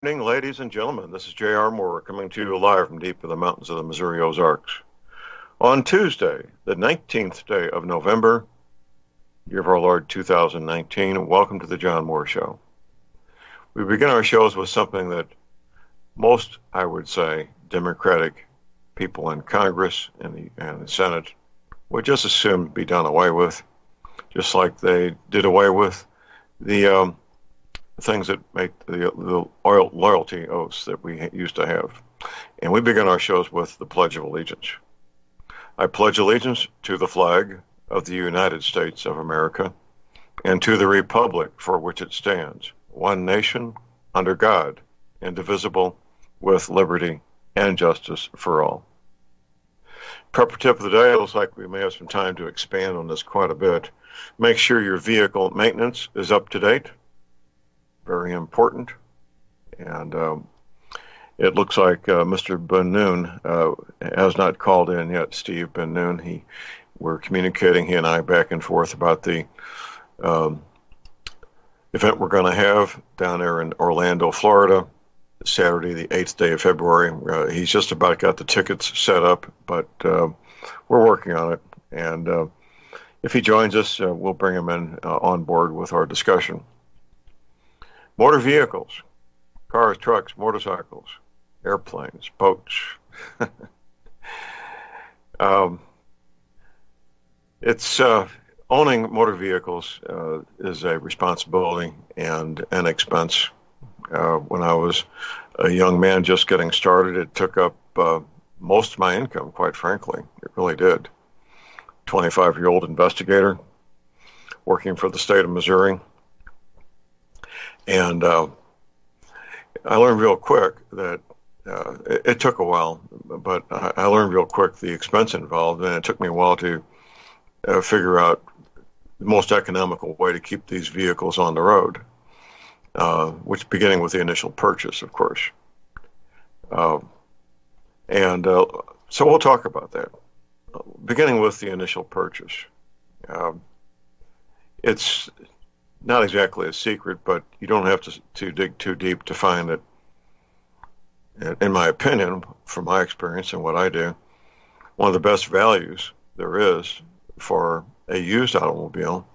Evening, ladies and gentlemen. This is J.R. Moore coming to you live from deep in the mountains of the Missouri Ozarks. On Tuesday, the 19th day of November, year of our Lord 2019, welcome to the John Moore Show. We begin our shows with something that most, I would say, Democratic people in Congress and the Senate would just assume be done away with, just like they did away with the things that make the oil loyalty oaths that we used to have. And we begin our shows with the Pledge of Allegiance. I pledge allegiance to the flag of the United States of America and to the republic for which it stands, one nation, under God, indivisible, with liberty and justice for all. Preparative of the day, it looks like we may have some time to expand on this quite a bit. Make sure your vehicle maintenance is up to date. Very important. And it looks like Mr. Ben Noon has not called in yet, Steve Ben Noon. We're communicating, he and I, back and forth about the event we're going to have down there in Orlando, Florida, Saturday, the 8th day of February. He's just about got the tickets set up, but we're working on it. And if he joins us, we'll bring him in on board with our discussion. Motor vehicles, cars, trucks, motorcycles, airplanes, boats. It's owning motor vehicles is a responsibility and an expense. When I was a young man just getting started, it took up most of my income, quite frankly. It really did. 25-year-old investigator working for the state of Missouri. And I learned real quick that it took a while, but I learned real quick the expense involved, and it took me a while to figure out the most economical way to keep these vehicles on the road, which beginning with the initial purchase, of course. So we'll talk about that. Beginning with the initial purchase. It's not exactly a secret, but you don't have to dig too deep to find that, in my opinion, from my experience and what I do, one of the best values there is for a used automobile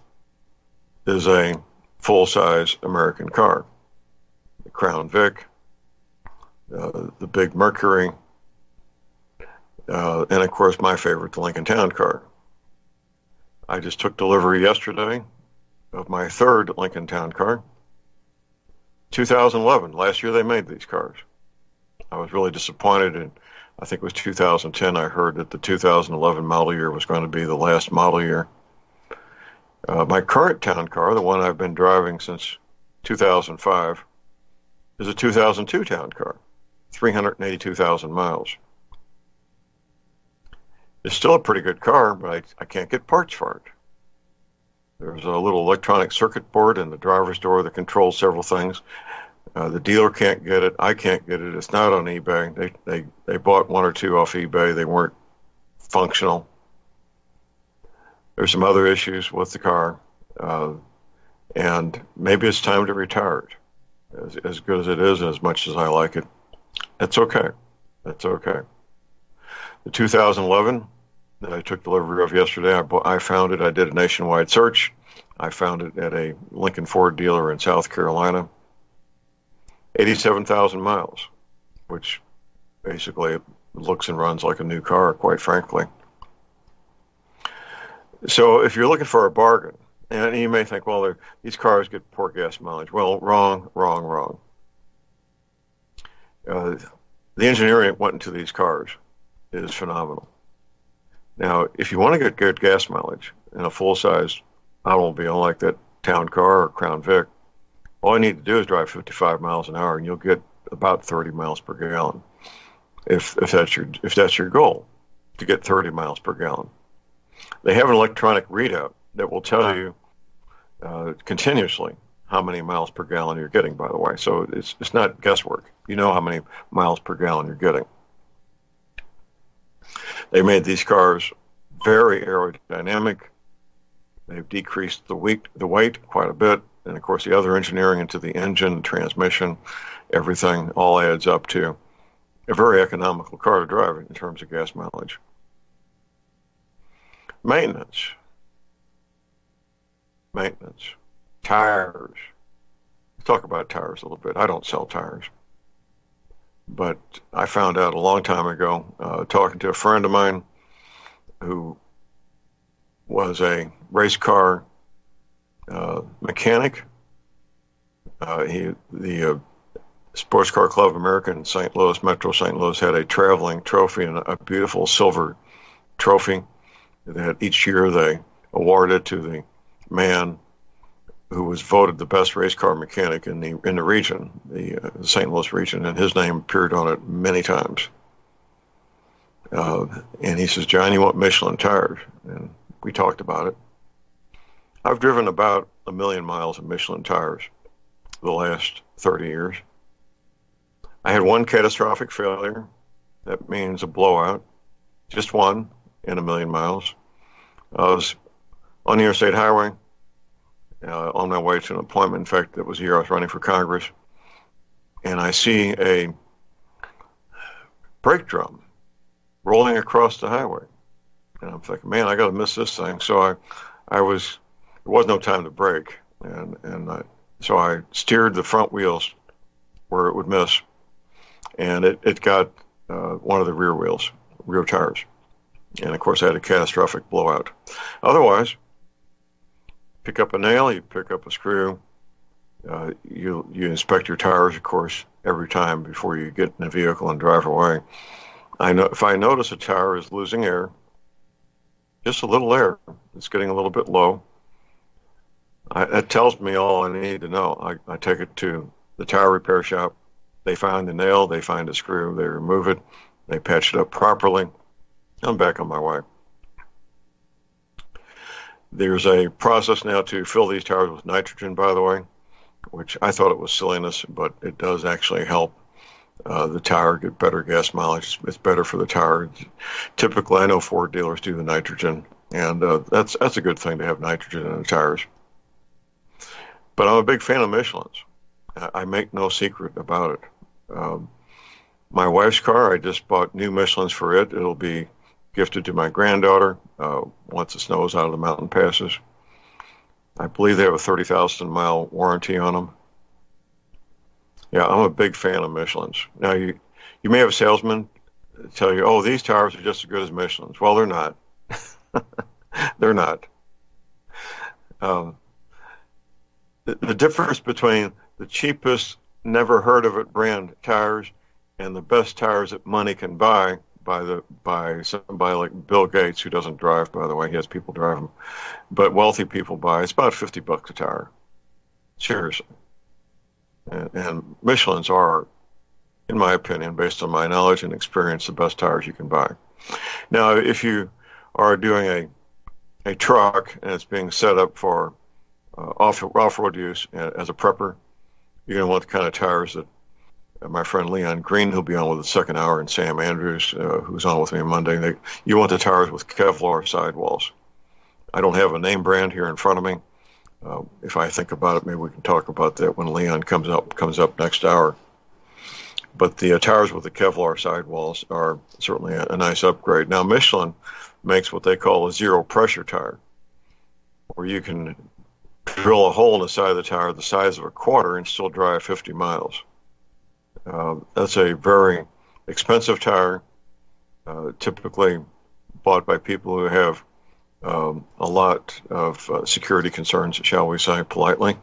is a full-size American car. The Crown Vic, the big Mercury, and of course my favorite, the Lincoln Town Car. I just took delivery yesterday of my third Lincoln Town Car. 2011, last year they made these cars. I was really disappointed, and I think it was 2010 I heard that the 2011 model year was going to be the last model year. My current town car, the one I've been driving since 2005, is a 2002 town car, 382,000 miles. It's still a pretty good car, but I can't get parts for it. There's a little electronic circuit board in the driver's door that controls several things. The dealer can't get it. I can't get it. It's not on eBay. They bought one or two off eBay. They weren't functional. There's some other issues with the car. And maybe it's time to retire it. As good as it is and as much as I like it, it's okay. That's okay. The 2011 that I took delivery of yesterday, I found it. I did a nationwide search. I found it at a Lincoln Ford dealer in South Carolina. 87,000 miles, which basically looks and runs like a new car, quite frankly. So if you're looking for a bargain, and you may think, well, these cars get poor gas mileage. Well, wrong. The engineering that went into these cars is phenomenal. Now, if you want to get good gas mileage in a full-size automobile like that town car or Crown Vic, all you need to do is drive 55 miles an hour, and you'll get about 30 miles per gallon. If that's your goal, to get 30 miles per gallon, they have an electronic readout that will tell you continuously how many miles per gallon you're getting. By the way, so it's not guesswork. You know how many miles per gallon you're getting. They made these cars very aerodynamic. They've decreased the weight quite a bit. And of course, the other engineering into the engine, transmission, everything all adds up to a very economical car to drive in terms of gas mileage. Maintenance. Maintenance. Tires. Let's talk about tires a little bit. I don't sell tires. But I found out a long time ago, talking to a friend of mine who was a race car mechanic. The Sports Car Club of America in St. Louis, Metro St. Louis, had a traveling trophy and a beautiful silver trophy that each year they awarded to the man who was voted the best race car mechanic in the region, the St. Louis region, and his name appeared on it many times. And he says, "John, you want Michelin tires?" And we talked about it. I've driven about 1 million miles of Michelin tires the last 30 years. I had one catastrophic failure. That means a blowout. Just one in 1 million miles. I was on the interstate highway on my way to an appointment. In fact, that was the year I was running for Congress. And I see a brake drum rolling across the highway. And I'm thinking, man, I got to miss this thing. So there was no time to brake. So I steered the front wheels where it would miss. And it got one of the rear tires. And of course, I had a catastrophic blowout. Otherwise, pick up a nail, you pick up a screw, you inspect your tires, of course, every time before you get in the vehicle and drive away. I know if I notice a tire is losing air, just a little air, it's getting a little bit low, that tells me all I need to know. I take it to the tire repair shop. They find the nail, they find a screw, they remove it, they patch it up properly. I'm back on my way. There's a process now to fill these tires with nitrogen, by the way, which I thought it was silliness, but it does actually help the tire get better gas mileage. It's better for the tire. Typically, I know Ford dealers do the nitrogen, and that's a good thing to have nitrogen in the tires. But I'm a big fan of Michelin's. I make no secret about it. My wife's car, I just bought new Michelin's for it. It'll be gifted to my granddaughter once the snows out of the mountain passes. I believe they have a 30,000 mile warranty on them. Yeah, I'm a big fan of Michelin's. Now, you may have a salesman tell you, "Oh, these tires are just as good as Michelin's." Well, they're not. They're not. The difference between the cheapest, never heard of it brand tires and the best tires that money can buy by somebody like Bill Gates, who doesn't drive, by the way, he has people drive them, but wealthy people buy, it's about $50 a tire. Seriously. And Michelin's are, in my opinion, based on my knowledge and experience, the best tires you can buy. Now, if you are doing a truck and it's being set up for off-road use as a prepper, you're going to want the kind of tires that my friend Leon Green, who'll be on with the second hour, and Sam Andrews, who's on with me on Monday, you want the tires with Kevlar sidewalls. I don't have a name brand here in front of me. If I think about it, maybe we can talk about that when Leon comes up next hour. But the tires with the Kevlar sidewalls are certainly a nice upgrade. Now, Michelin makes what they call a zero pressure tire, where you can drill a hole in the side of the tire the size of a quarter and still drive 50 miles. That's a very expensive tire, typically bought by people who have a lot of security concerns, shall we say, politely.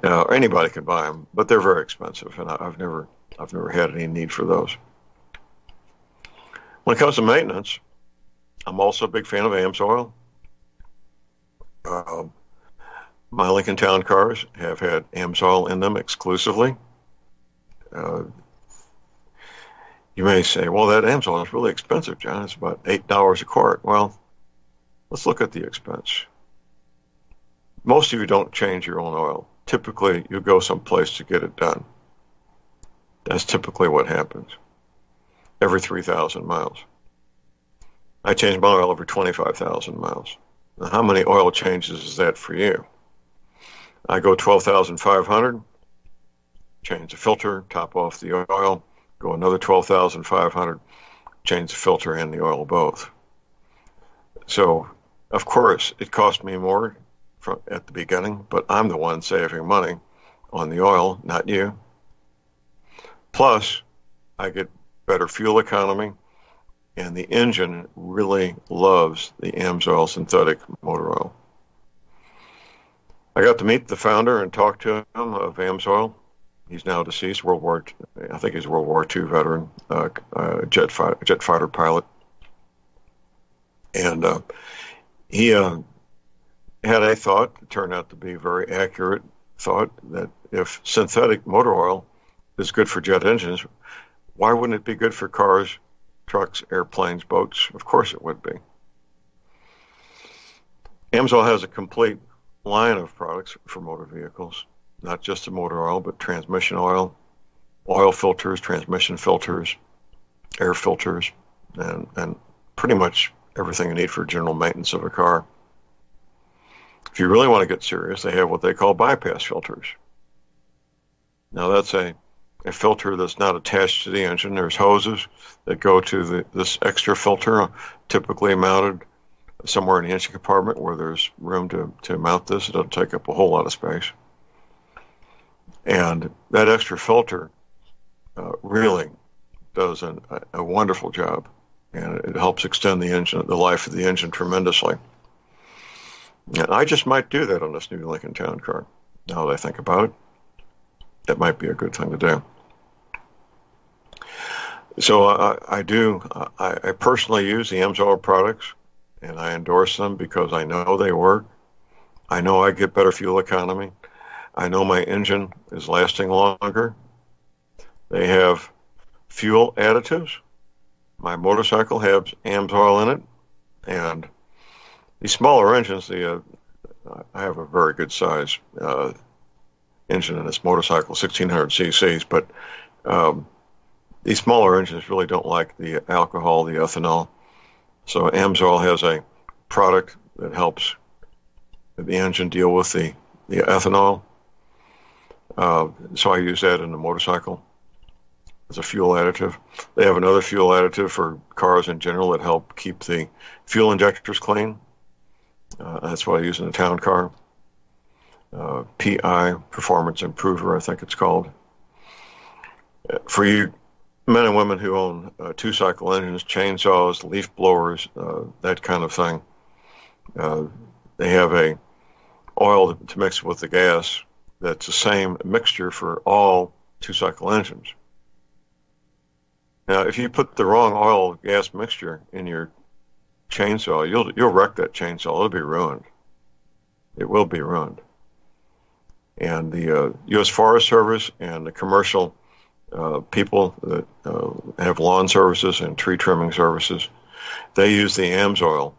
Anybody can buy them, but they're very expensive, and I've never had any need for those. When it comes to maintenance, I'm also a big fan of AMSOIL. My Lincoln Town cars have had AMSOIL in them exclusively. You may say, well, that AMSOIL is really expensive, John. It's about $8 a quart. Well, let's look at the expense. Most of you don't change your own oil. Typically, you go someplace to get it done. That's typically what happens every 3,000 miles. I change my oil every 25,000 miles. Now, how many oil changes is that for you? I go 12,500, change the filter, top off the oil, go another 12,500, change the filter and the oil both. So, of course, it cost me more at the beginning, but I'm the one saving money on the oil, not you. Plus, I get better fuel economy, and the engine really loves the AMSOIL synthetic motor oil. I got to meet the founder and talk to him of AMSOIL. He's now deceased, I think he's a World War II veteran, jet fighter pilot. And he had a thought, it turned out to be a very accurate thought, that if synthetic motor oil is good for jet engines, why wouldn't it be good for cars, trucks, airplanes, boats? Of course it would be. AMSOIL has a complete line of products for motor vehicles, not just the motor oil, but transmission oil, oil filters, transmission filters, air filters, and pretty much everything you need for general maintenance of a car. If you really want to get serious, they have what they call bypass filters. Now that's a filter that's not attached to the engine. There's hoses that go to this extra filter, typically mounted somewhere in the engine compartment where there's room to mount this. It doesn't take up a whole lot of space. And that extra filter really does a wonderful job, and it helps extend the life of the engine tremendously. And I just might do that on this new Lincoln Town Car. Now that I think about it, that might be a good thing to do. So I personally use the AMSOIL products, and I endorse them because I know they work. I know I get better fuel economy. I know my engine is lasting longer. They have fuel additives. My motorcycle has AMSOIL in it, and these smaller engines, I have a very good size engine in this motorcycle, 1600 cc's, but these smaller engines really don't like the alcohol, the ethanol. So AMSOIL has a product that helps the engine deal with the ethanol. So I use that in the motorcycle as a fuel additive. They have another fuel additive for cars in general that help keep the fuel injectors clean. That's what I use in the town car. PI, Performance Improver, I think it's called. For you men and women who own two-cycle engines, chainsaws, leaf blowers, that kind of thing, they have a oil to mix with the gas that's the same mixture for all two-cycle engines. Now, if you put the wrong oil-gas mixture in your chainsaw, you'll wreck that chainsaw. It'll be ruined. It will be ruined. And the U.S. Forest Service and the commercial people that have lawn services and tree trimming services, they use the AMSOIL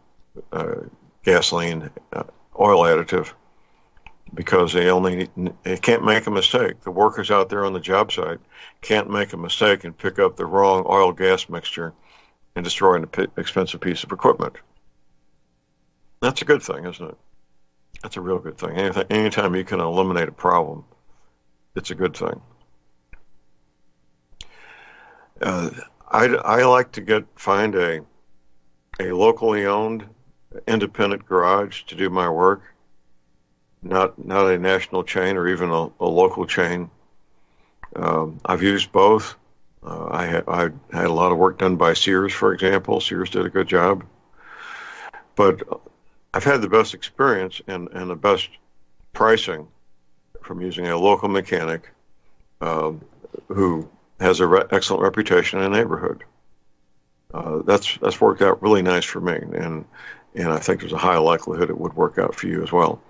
gasoline oil additive because they can't make a mistake. The workers out there on the job site can't make a mistake and pick up the wrong oil gas mixture and destroy an expensive piece of equipment. That's a good thing, isn't it? That's a real good thing. Anytime you can eliminate a problem, it's a good thing. I like to find a locally owned independent garage to do my work, not a national chain or even a local chain. I've used both. I had a lot of work done by Sears, for example. Sears did a good job. But I've had the best experience and the best pricing from using a local mechanic who has an excellent reputation in the neighborhood. That's worked out really nice for me, and I think there's a high likelihood it would work out for you as well.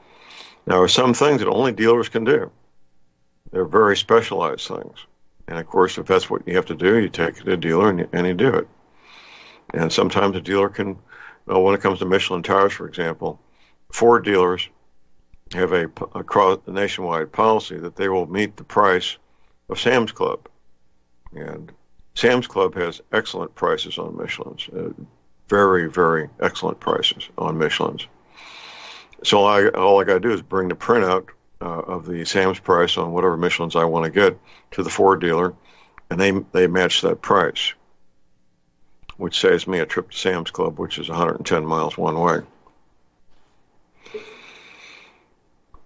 Now, there are some things that only dealers can do. They're very specialized things. And of course, if that's what you have to do, you take it to a dealer and you do it. And sometimes a dealer can, when it comes to Michelin tires, for example, Ford dealers have a nationwide policy that they will meet the price of Sam's Club. And Sam's Club has excellent prices on Michelin's, very, very excellent prices on Michelin's. So all I got to do is bring the printout of the Sam's price on whatever Michelins I want to get to the Ford dealer, and they match that price, which saves me a trip to Sam's Club, which is 110 miles one way.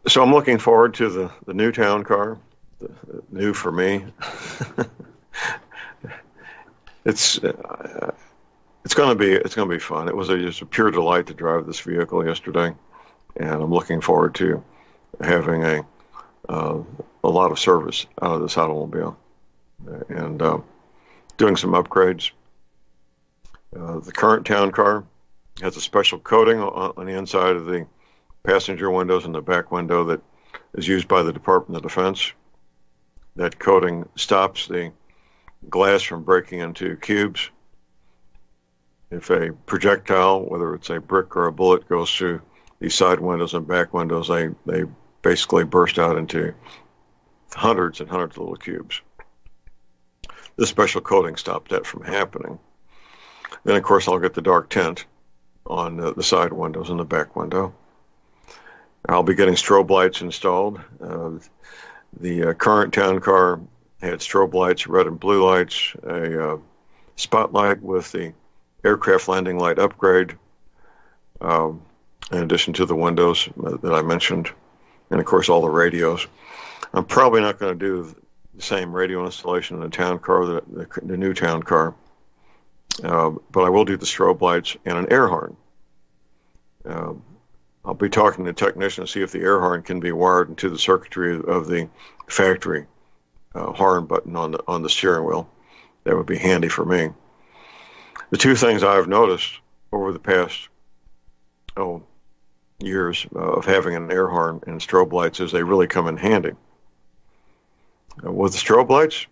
So I'm looking forward to the new town car, the new for me. It's going to be fun. It was just a pure delight to drive this vehicle yesterday, and I'm looking forward to having a lot of service out of this automobile and doing some upgrades. The current town car has a special coating on the inside of the passenger windows and the back window that is used by the Department of Defense. That coating stops the glass from breaking into cubes. If a projectile, whether it's a brick or a bullet, goes through these side windows and back windows, they basically burst out into hundreds and hundreds of little cubes. This special coating stopped that from happening. Then, of course, I'll get the dark tint on the side windows and the back window. I'll be getting strobe lights installed. The current town car had strobe lights, red and blue lights, a spotlight with the aircraft landing light upgrade, in addition to the windows that I mentioned, and of course all the radios. I'm probably not going to do the same radio installation in the town car, the new town car, but I will do the strobe lights and an air horn. I'll be talking to the technician to see if the air horn can be wired into the circuitry of the factory horn button on the steering wheel. That would be handy for me. The two things I've noticed over the past years of having an air horn and strobe lights is they really come in handy. With the strobe lights,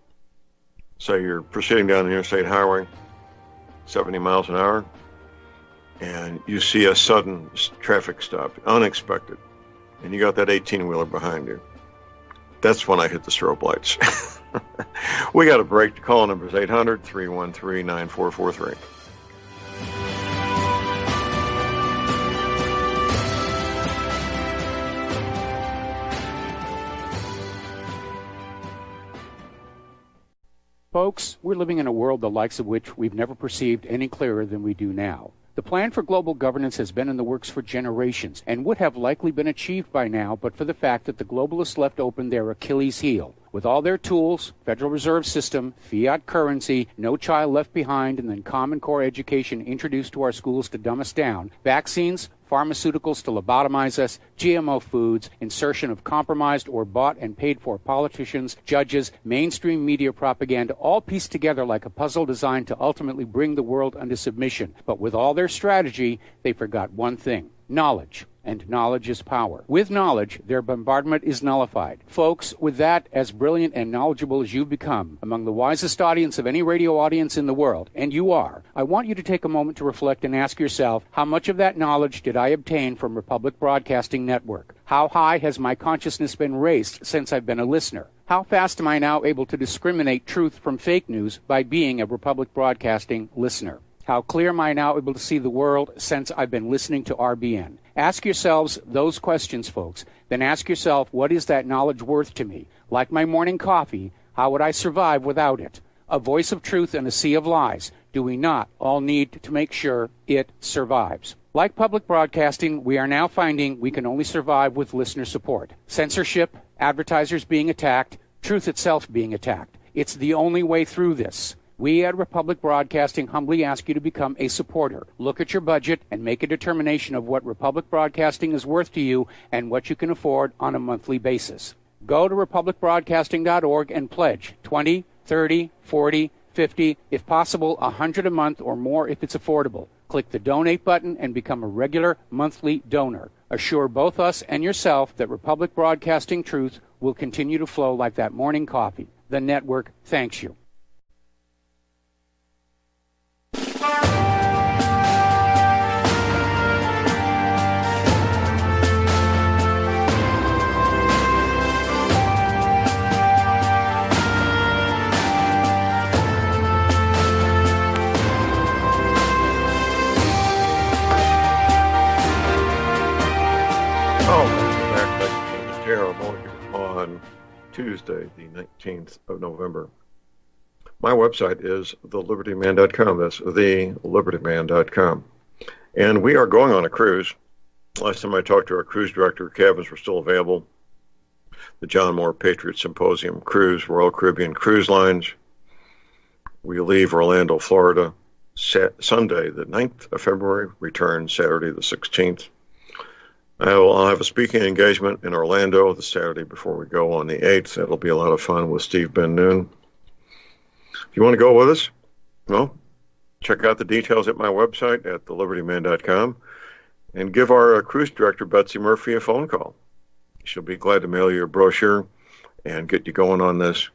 say you're proceeding down the interstate highway, 70 miles an hour, and you see a sudden traffic stop, unexpected, and you got that 18-wheeler behind you. That's when I hit the strobe lights. We got a break. The call number is 800-313-9443. Folks, we're living in a world the likes of which we've never perceived any clearer than we do now. The plan for global governance has been in the works for generations and would have likely been achieved by now but for the fact that the globalists left open their Achilles heel. With all their tools, Federal Reserve System, fiat currency, no child left behind, and then Common Core education introduced to our schools to dumb us down, vaccines, pharmaceuticals to lobotomize us, GMO foods, insertion of compromised or bought and paid for politicians, judges, mainstream media propaganda, all pieced together like a puzzle designed to ultimately bring the world under submission. But with all their strategy, they forgot one thing: knowledge. And knowledge is power. With knowledge, their bombardment is nullified. Folks, with that, as brilliant and knowledgeable as you've become, among the wisest audience of any radio audience in the world, and you are, I want you to take a moment to reflect and ask yourself, how much of that knowledge did I obtain from Republic Broadcasting Network? How high has my consciousness been raised since I've been a listener? How fast am I now able to discriminate truth from fake news by being a Republic Broadcasting listener? How clear am I now able to see the world since I've been listening to RBN? Ask yourselves those questions, folks. Then ask yourself, what is that knowledge worth to me? Like my morning coffee, how would I survive without it? A voice of truth in a sea of lies. Do we not all need to make sure it survives? Like public broadcasting, we are now finding we can only survive with listener support. Censorship, advertisers being attacked, truth itself being attacked. It's the only way through this. We at Republic Broadcasting humbly ask you to become a supporter. Look at your budget and make a determination of what Republic Broadcasting is worth to you and what you can afford on a monthly basis. Go to republicbroadcasting.org and pledge $20, $30, $40, $50, if possible, $100 a month or more if it's affordable. Click the donate button and become a regular monthly donor. Assure both us and yourself that Republic Broadcasting truth will continue to flow like that morning coffee. The network thanks you. J.R. Morgan on Tuesday, the 19th of November. My website is thelibertyman.com. That's thelibertyman.com. And we are going on a cruise. Last time I talked to our cruise director, cabins were still available. The John Moore Patriot Symposium Cruise, Royal Caribbean Cruise Lines. We leave Orlando, Florida, Sunday, the 9th of February, return Saturday, the 16th. I'll have a speaking engagement in Orlando the Saturday before we go on the 8th. That'll be a lot of fun with Steve Ben-Noon. If you want to go with us, well, check out the details at my website at thelibertyman.com and give our cruise director, Betsy Murphy, a phone call. She'll be glad to mail you a brochure and get you going on this.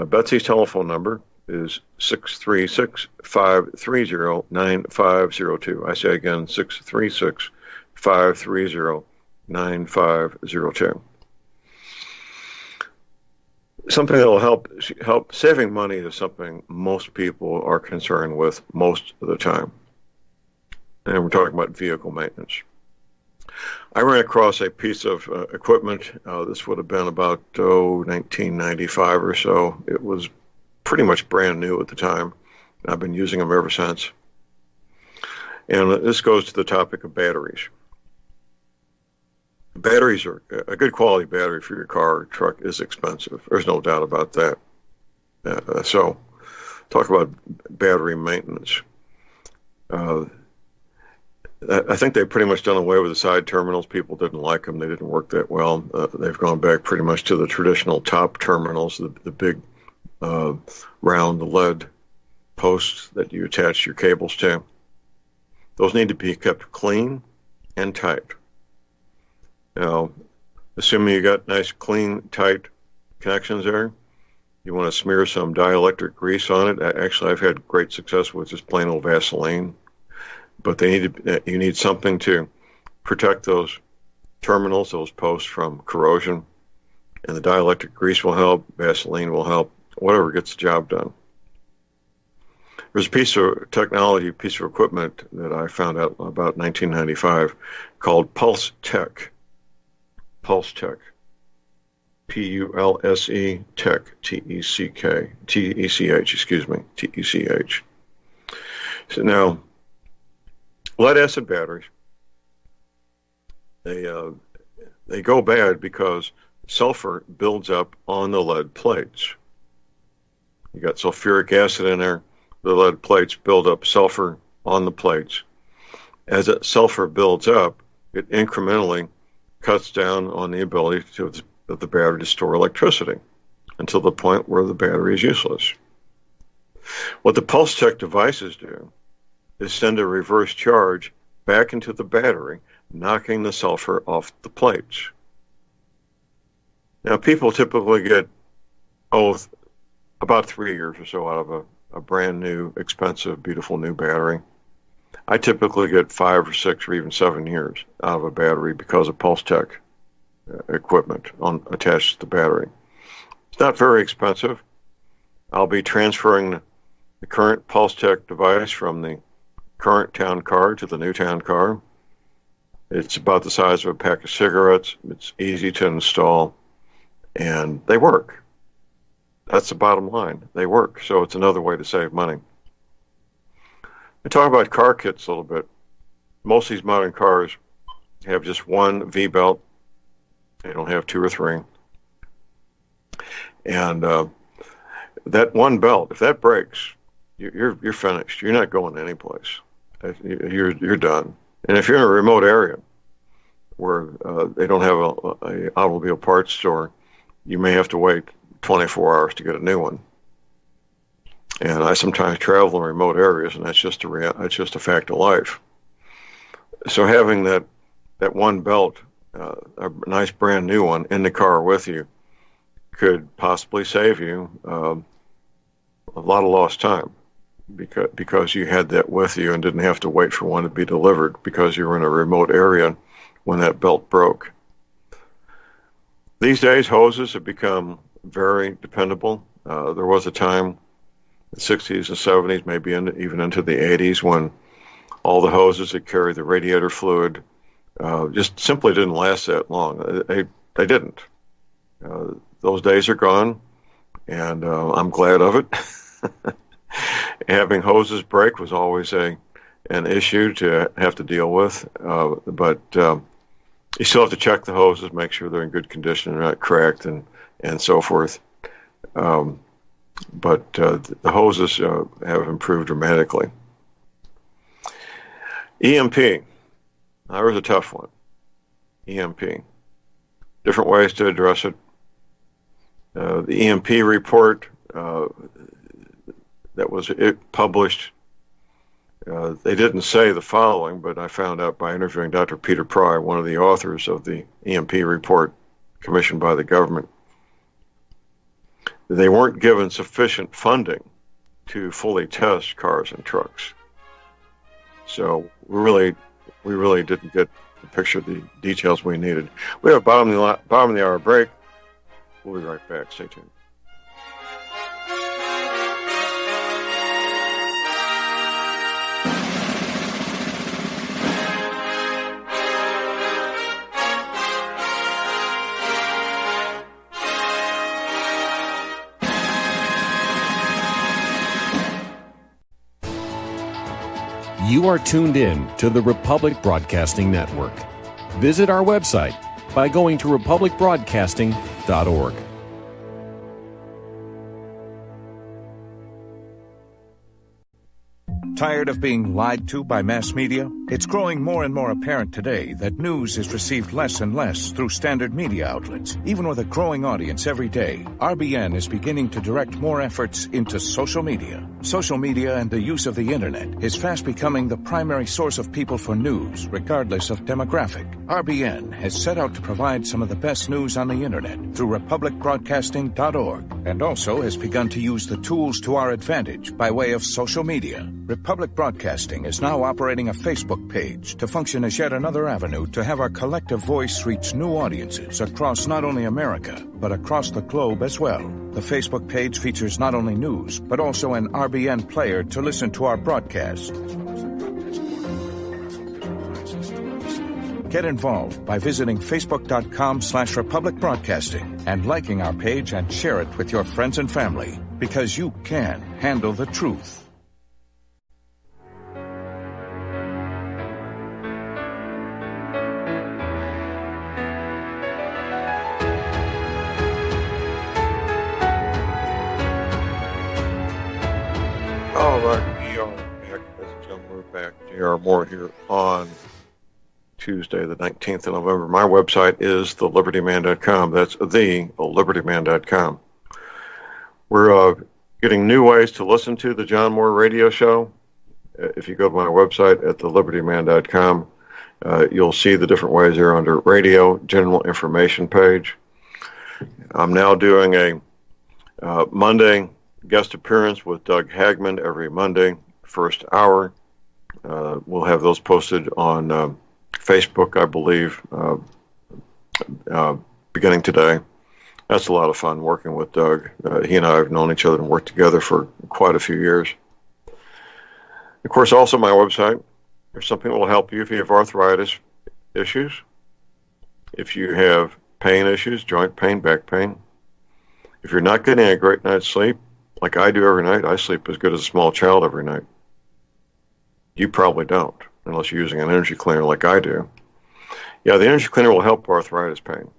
Betsy's telephone number is 636-530-9502. I say again, 636-530-9502. Something that will help. Saving money is something most people are concerned with most of the time. And we're talking about vehicle maintenance. I ran across a piece of equipment. This would have been about 1995 or so. It was pretty much brand new at the time. I've been using them ever since. And this goes to the topic of batteries. Batteries are a good quality battery for your car or truck is expensive. There's no doubt about that. So, talk about battery maintenance. I think they've pretty much done away with the side terminals. People didn't like them. They didn't work that well. They've gone back pretty much to the traditional top terminals, the big round lead posts that you attach your cables to. Those need to be kept clean and tight. Now, assuming you got nice, clean, tight connections there, you want to smear some dielectric grease on it. Actually, I've had great success with just plain old Vaseline. But you need something to protect those terminals, those posts from corrosion. And the dielectric grease will help, Vaseline will help, whatever gets the job done. There's a piece of technology, a piece of equipment that I found out about 1995 called Pulse Tech. Pulse Tech. P-U-L-S-E Tech, T-E-C-K, T-E-C-H, excuse me, T-E-C-H. So now, lead acid batteries, they go bad because sulfur builds up on the lead plates. You got sulfuric acid in there, the lead plates build up sulfur on the plates. As that sulfur builds up, it incrementally cuts down on the ability of the battery to store electricity until the point where the battery is useless. What the Pulse Tech devices do is send a reverse charge back into the battery, knocking the sulfur off the plates. Now, people typically get, about 3 years or so out of a brand new, expensive, beautiful new battery. I typically get 5 or 6 or even 7 years out of a battery because of Pulse Tech equipment attached to the battery. It's not very expensive. I'll be transferring the current Pulse Tech device from the current town car to the new town car. It's about the size of a pack of cigarettes. It's easy to install, and they work. That's the bottom line. They work, so it's another way to save money. We talk about car kits a little bit. Most of these modern cars have just one V-belt. They don't have 2 or 3. And that one belt, if that breaks, you're finished. You're not going anyplace. You're done. And if you're in a remote area where they don't have a automobile parts store, you may have to wait 24 hours to get a new one. And I sometimes travel in remote areas, and that's just a fact of life. So having that one belt, a nice brand new one, in the car with you could possibly save you a lot of lost time because you had that with you and didn't have to wait for one to be delivered because you were in a remote area when that belt broke. These days, hoses have become very dependable. There was a time, the 60s and 70s, maybe even into the 80s, when all the hoses that carry the radiator fluid just simply didn't last that long. they didn't. Those days are gone, and I'm glad of it. Having hoses break was always an issue to have to deal with, but you still have to check the hoses, make sure they're in good condition, they're not cracked, and so forth. But the hoses have improved dramatically. EMP. Now, there's a tough one. EMP. Different ways to address it. The EMP report that was published, they didn't say the following, but I found out by interviewing Dr. Peter Pry, one of the authors of the EMP report commissioned by the government. They weren't given sufficient funding to fully test cars and trucks. So we really didn't get the picture of the details we needed. We have a bottom of the hour break. We'll be right back. Stay tuned. You are tuned in to the Republic Broadcasting Network. Visit our website by going to republicbroadcasting.org. Tired of being lied to by mass media? It's growing more and more apparent today that news is received less and less through standard media outlets. Even with a growing audience every day, RBN is beginning to direct more efforts into social media. Social media and the use of the internet is fast becoming the primary source of people for news, regardless of demographic. RBN has set out to provide some of the best news on the internet through republicbroadcasting.org, and also has begun to use the tools to our advantage by way of social media. Republic Broadcasting is now operating a Facebook page to function as yet another avenue to have our collective voice reach new audiences across not only America, but across the globe as well. The Facebook page features not only news, but also an RBN player to listen to our broadcasts. Get involved by visiting facebook.com/Republic Broadcasting and liking our page and share it with your friends and family, because you can handle the truth. All right, we are back, ladies and gentlemen. We're back. J.R. Moore here on Tuesday, the 19th of November. My website is thelibertyman.com. That's thelibertyman.com. We're getting new ways to listen to the John Moore radio show. If you go to my website at thelibertyman.com, you'll see the different ways there under radio, general information page. I'm now doing a Monday guest appearance with Doug Hagman every Monday, first hour. We'll have those posted on Facebook, I believe, beginning today. That's a lot of fun working with Doug. He and I have known each other and worked together for quite a few years. Of course, also my website. There's something that will help you if you have arthritis issues, if you have pain issues, joint pain, back pain. If you're not getting a great night's sleep, like I do every night, I sleep as good as a small child every night. You probably don't, unless you're using an energy cleaner like I do. Yeah, the energy cleaner will help arthritis pain.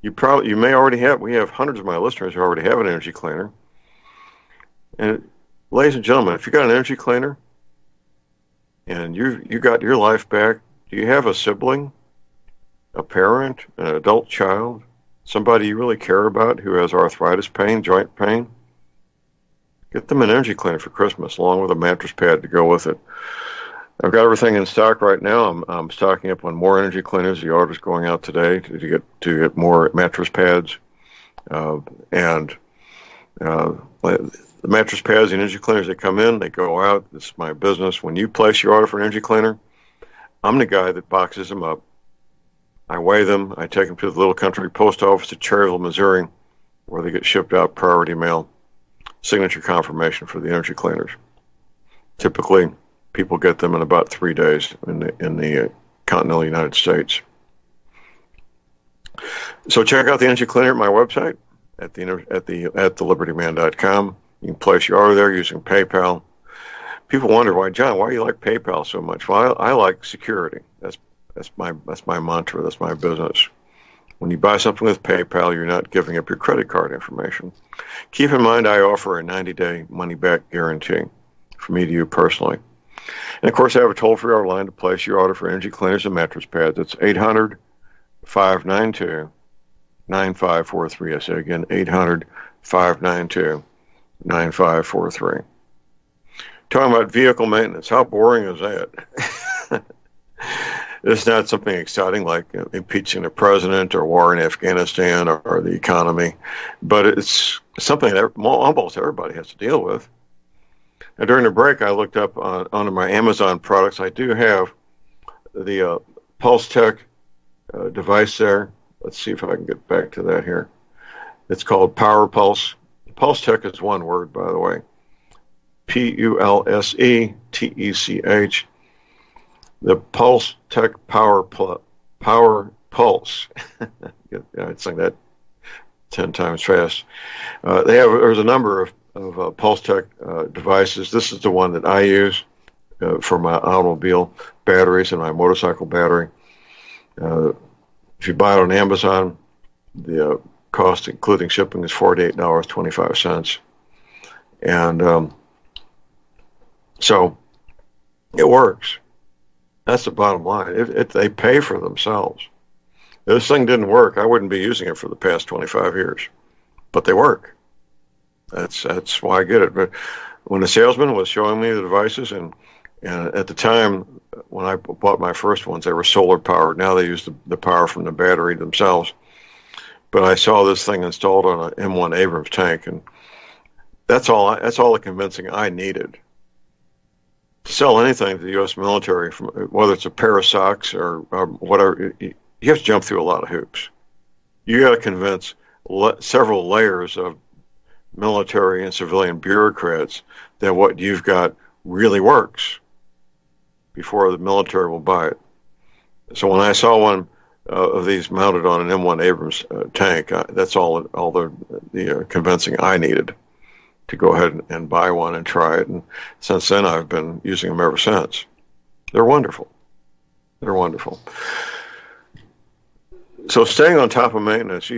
You may already have, we have hundreds of my listeners who already have an energy cleaner. And ladies and gentlemen, if you got an energy cleaner and you got your life back, do you have a sibling, a parent, an adult child, somebody you really care about who has arthritis pain, joint pain? Get them an energy cleaner for Christmas, along with a mattress pad to go with it. I've got everything in stock right now. I'm stocking up on more energy cleaners. The order's going out today to get more mattress pads, and the mattress pads, the energy cleaners, they come in, they go out. This is my business. When you place your order for an energy cleaner, I'm the guy that boxes them up. I weigh them. I take them to the little country post office at Cherryville, Missouri, where they get shipped out priority mail. Signature confirmation for the energy cleaners. Typically, people get them in about 3 days in the continental United States. So check out the energy cleaner at my website at thelibertyman.com. You can place your order there using PayPal. People wonder why, John, why do you like PayPal so much? Well, I like security. That's my mantra. That's my business. When you buy something with PayPal, you're not giving up your credit card information. Keep in mind, I offer a 90-day money-back guarantee from me to you personally. And, of course, I have a toll-free order line to place your order for energy cleaners and mattress pads. It's 800-592-9543. I say again, 800-592-9543. Talking about vehicle maintenance, how boring is that? It's not something exciting like impeaching the president or war in Afghanistan or the economy, but it's something that almost everybody has to deal with. And during the break, I looked up onto my Amazon products. I do have the Pulse Tech device there. Let's see if I can get back to that here. It's called Power Pulse. Pulse Tech is one word, by the way. Pulsetech. The Pulse Tech Power Pulse. I'd say that 10 times fast. There's a number of Pulse Tech devices. This is the one that I use for my automobile batteries and my motorcycle battery. If you buy it on Amazon, the cost, including shipping, is $48.25. And so it works. That's the bottom line. They pay for themselves. If this thing didn't work, I wouldn't be using it for the past 25 years. But they work. That's why I get it. But when the salesman was showing me the devices, and at the time when I bought my first ones, they were solar powered. Now they use the power from the battery themselves. But I saw this thing installed on an M1 Abrams tank, and that's all the convincing I needed. To sell anything to the U.S. military, from whether it's a pair of socks or whatever, you have to jump through a lot of hoops. You got to convince several layers of military and civilian bureaucrats that what you've got really works before the military will buy it. So when I saw one of these mounted on an M1 Abrams tank, that's all the convincing I needed to go ahead and buy one and try it. And since then, I've been using them ever since. They're wonderful. They're wonderful. So staying on top of maintenance,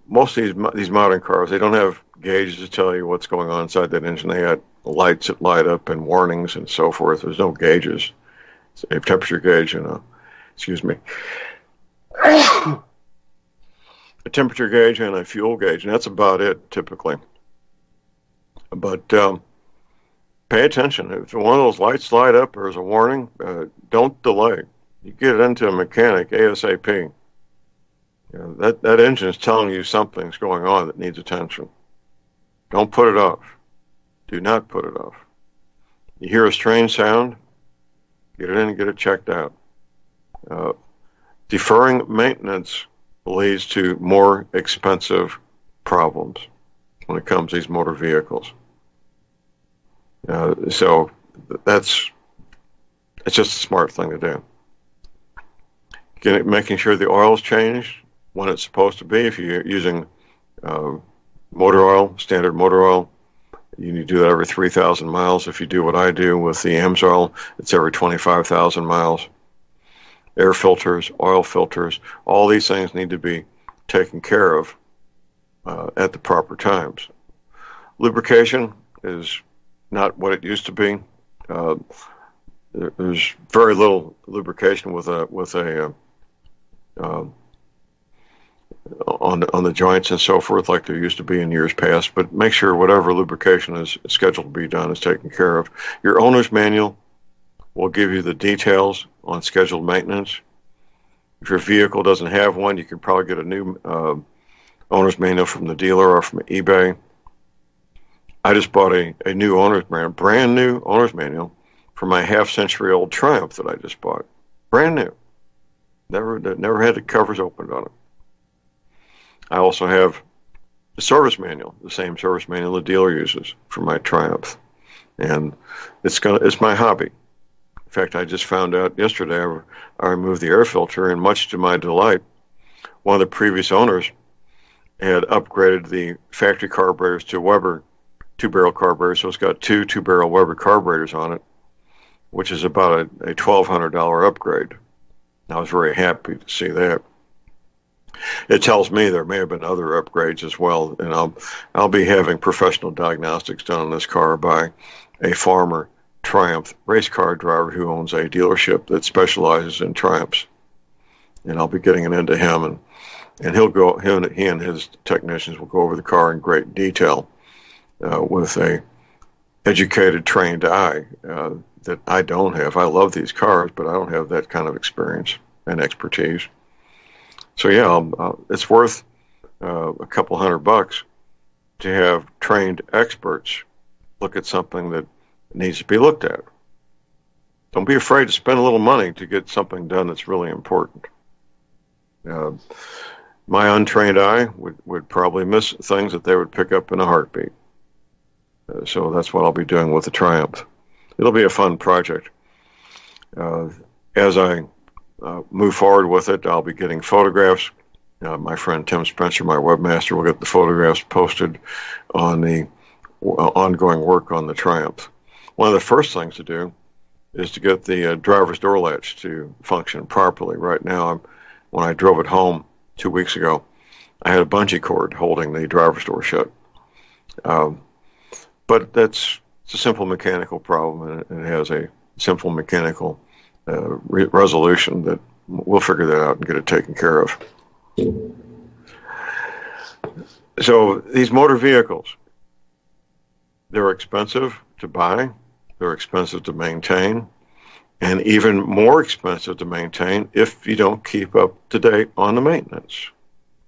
most of these modern cars, they don't have gauges to tell you what's going on inside that engine. They got lights that light up and warnings and so forth. There's no gauges. It's a temperature gauge and a temperature gauge and a fuel gauge, and that's about it typically. But pay attention. If one of those lights light up or there's a warning, don't delay. You get it into a mechanic ASAP. That engine is telling you something's going on that needs attention. Don't put it off. Do not put it off. You hear a strange sound, get it in and get it checked out. Deferring maintenance leads to more expensive problems when it comes to these motor vehicles. So it's just a smart thing to do. Making sure the oil is changed when it's supposed to be. If you're using motor oil, standard motor oil, you need to do that every 3,000 miles. If you do what I do with the AMSOIL, it's every 25,000 miles. Air filters, oil filters, all these things need to be taken care of at the proper times. Lubrication is not what it used to be. There's very little lubrication on the joints and so forth like there used to be in years past. But make sure whatever lubrication is scheduled to be done is taken care of. Your owner's manual will give you the details on scheduled maintenance. If your vehicle doesn't have one, you can probably get a new owner's manual from the dealer or from eBay. I just bought a new owner's manual, brand new owner's manual for my half-century-old Triumph that I just bought. Brand new. Never had the covers opened on it. I also have the service manual, the same service manual the dealer uses for my Triumph. And it's my hobby. fact, I just found out yesterday I removed the air filter, and much to my delight, one of the previous owners had upgraded the factory carburetors to Weber 2-barrel carburetors, so it's got two 2-barrel Weber carburetors on it, which is about a $1,200 upgrade. I was very happy to see that. It tells me there may have been other upgrades as well, and I'll be having professional diagnostics done on this car by a former Triumph race car driver who owns a dealership that specializes in Triumphs, and I'll be getting it into him, and he and his technicians will go over the car in great detail with a educated, trained eye that I don't have. I love these cars, but I don't have that kind of experience and expertise. So yeah, it's worth a couple $100 to have trained experts look at something that needs to be looked at. Don't be afraid to spend a little money to get something done that's really important. My untrained eye would probably miss things that they would pick up in a heartbeat. So that's what I'll be doing with the Triumph. It'll be a fun project. As I move forward with it, I'll be getting photographs. My friend Tim Spencer, my webmaster, will get the photographs posted on the ongoing work on the Triumph. One of the first things to do is to get the driver's door latch to function properly. Right now, when I drove it home 2 weeks ago, I had a bungee cord holding the driver's door shut. But it's a simple mechanical problem, and it has a simple mechanical resolution that we'll figure that out and get it taken care of. So these motor vehicles, they're expensive to buy, they're expensive to maintain, and even more expensive to maintain if you don't keep up to date on the maintenance.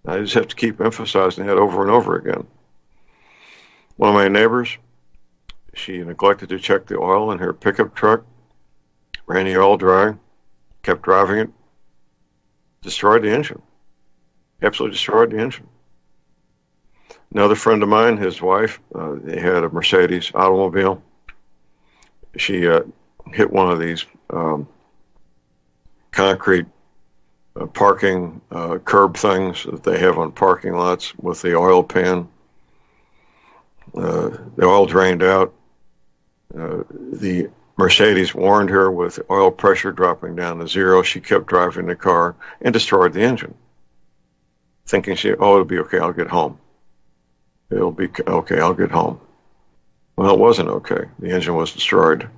I just have to keep emphasizing that over and over again. One of my neighbors, she neglected to check the oil in her pickup truck, ran the oil dry, kept driving it, destroyed the engine. Absolutely destroyed the engine. Another friend of mine, his wife, they had a Mercedes automobile. She hit one of these concrete parking curb things that they have on parking lots with the oil pan. The oil drained out. The Mercedes warned her with oil pressure dropping down to zero. She kept driving the car and destroyed the engine, thinking it'll be okay, I'll get home. It'll be okay, I'll get home. Well, it wasn't okay. The engine was destroyed.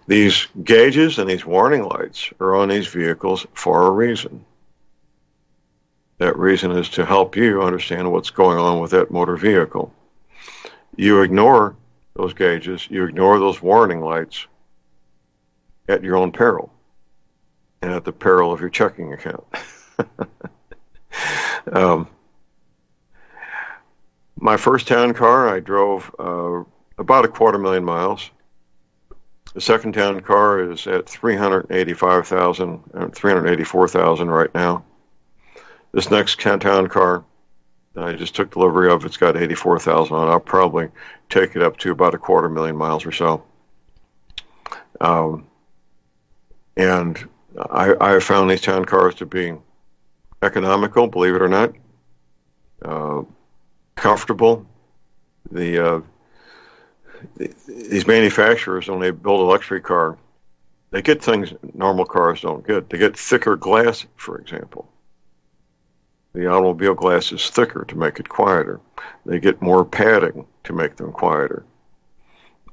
These gauges and these warning lights are on these vehicles for a reason. That reason is to help you understand what's going on with that motor vehicle. You ignore those gauges, you ignore those warning lights at your own peril and at the peril of your checking account. My first town car, I drove about 250,000 miles. The second town car is at 384,000 right now. This next town car that I just took delivery of, it's got 84,000 on it. I'll probably take it up to about 250,000 miles or so. And I have found these town cars to be economical, believe it or not, comfortable. These manufacturers, when they build a luxury car, they get things normal cars don't get. They get thicker glass, for example. The automobile glass is thicker to make it quieter. They get more padding to make them quieter.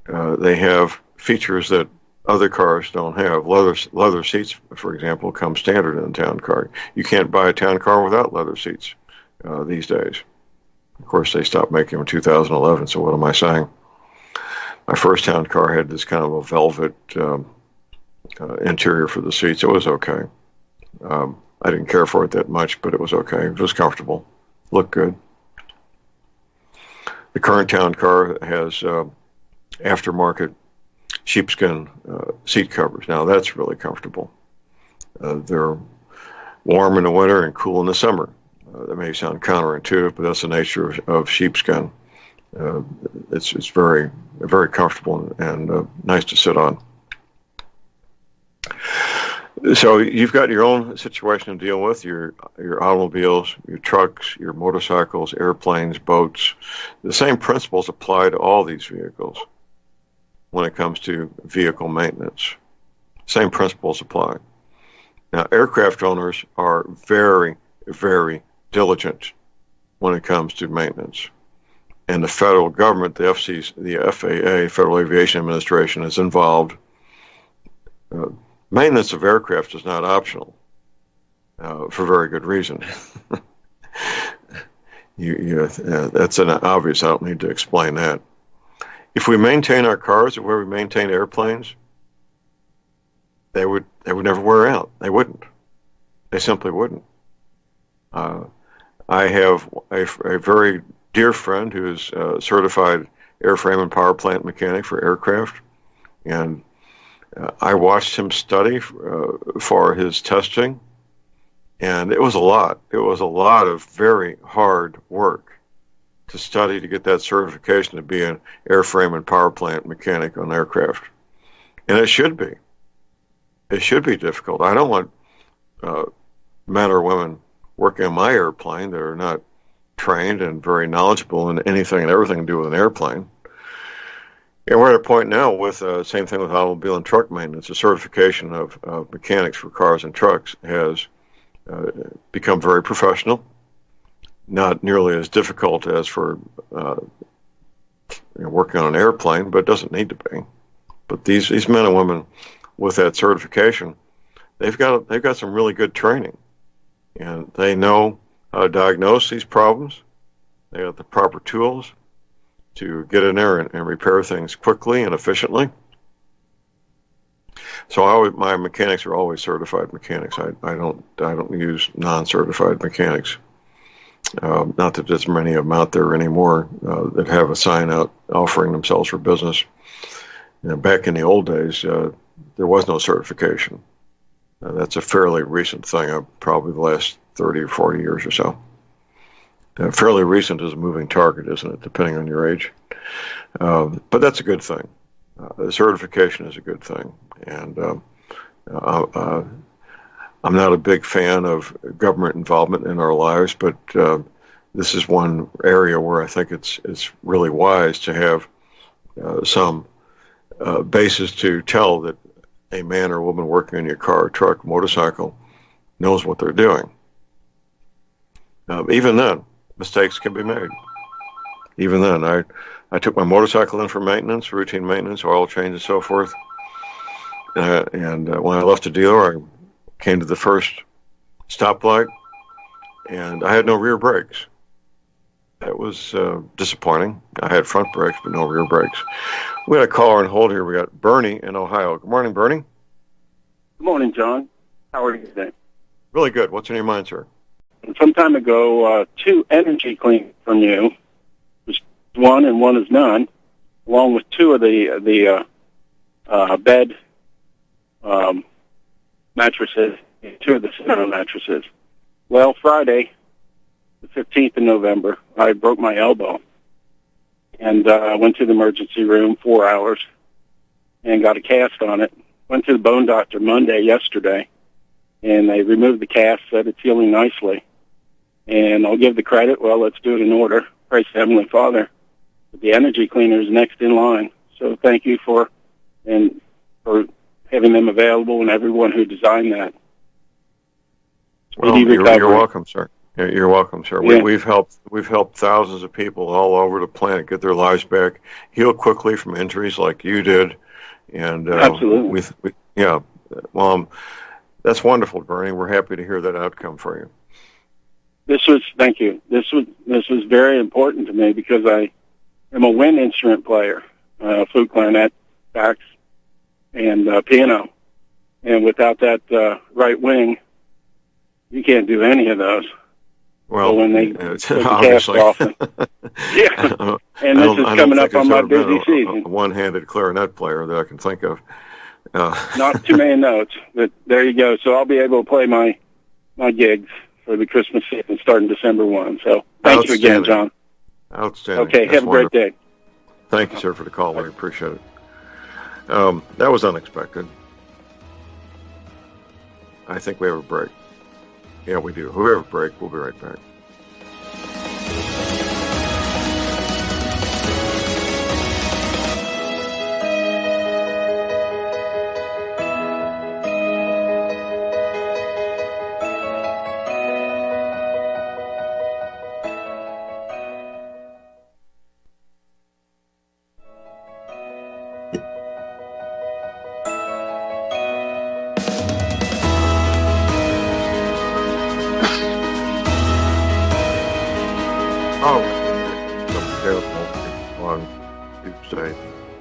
They have features that other cars don't have. Leather seats, for example, come standard in a town car. You can't buy a town car without leather seats these days. Of course, they stopped making them in 2011, so what am I saying? My first town car had this kind of a velvet interior for the seats. It was okay. I didn't care for it that much, but it was okay. It was comfortable. Looked good. The current town car has aftermarket sheepskin seat covers. Now, that's really comfortable. They're warm in the winter and cool in the summer. That may sound counterintuitive, but that's the nature of sheepskin. It's very, very comfortable and nice to sit on. So you've got your own situation to deal with, your automobiles, your trucks, your motorcycles, airplanes, boats. The same principles apply to all these vehicles when it comes to vehicle maintenance. Same principles apply. Now, aircraft owners are very, very diligent when it comes to maintenance. And the federal government, the FAA, Federal Aviation Administration, is involved. Maintenance of aircraft is not optional for very good reason. That's an obvious. I don't need to explain that. If we maintain our cars the way we maintain airplanes, they would never wear out. They wouldn't. They simply wouldn't. I have a very dear friend who is a certified airframe and power plant mechanic for aircraft, and I watched him study for his testing, and it was a lot. It was a lot of very hard work to study to get that certification to be an airframe and power plant mechanic on aircraft. And it should be. It should be difficult. I don't want men or women working on my airplane that are not trained and very knowledgeable in anything and everything to do with an airplane. And we're at a point now with same thing with automobile and truck maintenance. The certification of mechanics for cars and trucks has become very professional. Not nearly as difficult as for working on an airplane, but it doesn't need to be. But these men and women with that certification, they've got some really good training, and they know how to diagnose these problems. They have the proper tools to get in there and repair things quickly and efficiently. So my mechanics are always certified mechanics. I don't use non-certified mechanics. Not that there's many of them out there anymore that have a sign out offering themselves for business. Back in the old days, there was no certification. That's a fairly recent thing, probably the last 30 or 40 years or so. Fairly recent is a moving target, isn't it, depending on your age? But that's a good thing. The certification is a good thing. And I'm not a big fan of government involvement in our lives, but this is one area where I think it's really wise to have some basis to tell that a man or woman working on your car, truck, motorcycle knows what they're doing. Even then, mistakes can be made. Even then, I took my motorcycle in for maintenance, routine maintenance, oil change, and so forth. And when I left the dealer, I came to the first stoplight, and I had no rear brakes. That was disappointing. I had front brakes, but no rear brakes. We had a caller on hold here. We got Bernie in Ohio. Good morning, Bernie. Good morning, John. How are you today? Really good. What's in your mind, sir? Some time ago, 2 energy cleans from you. There's one and one is none, along with 2 of the bed mattresses, 2 of the center mattresses. Well, Friday, the 15th of November, I broke my elbow, and went to the emergency room 4 hours and got a cast on it. Went to the bone doctor Monday, yesterday, and they removed the cast, said it's healing nicely. And I'll give the credit, well, let's do it in order. Praise the Heavenly Father. But the energy cleaner is next in line. So thank you for having them available and everyone who designed that. Well, you're welcome, sir. You're welcome, sir. Yeah. We've helped thousands of people all over the planet get their lives back, heal quickly from injuries like you did, and absolutely. Well, that's wonderful, Bernie. We're happy to hear that outcome for you. Thank you. This was very important to me because I am a wind instrument player, flute, clarinet, sax, and piano, and without that right wing, you can't do any of those. Well, so when they take the cast obviously. off, yeah, and this is coming up on my busy season. A one-handed clarinet player that I can think of. Not too many notes, but there you go. So I'll be able to play my gigs for the Christmas season starting December 1. So thank you again, John. Outstanding. Okay, That's have a great day. Thank you, sir, for the call. I appreciate it. That was unexpected. I think we have a break. Yeah, we do. We have a break. We'll be right back. On Tuesday,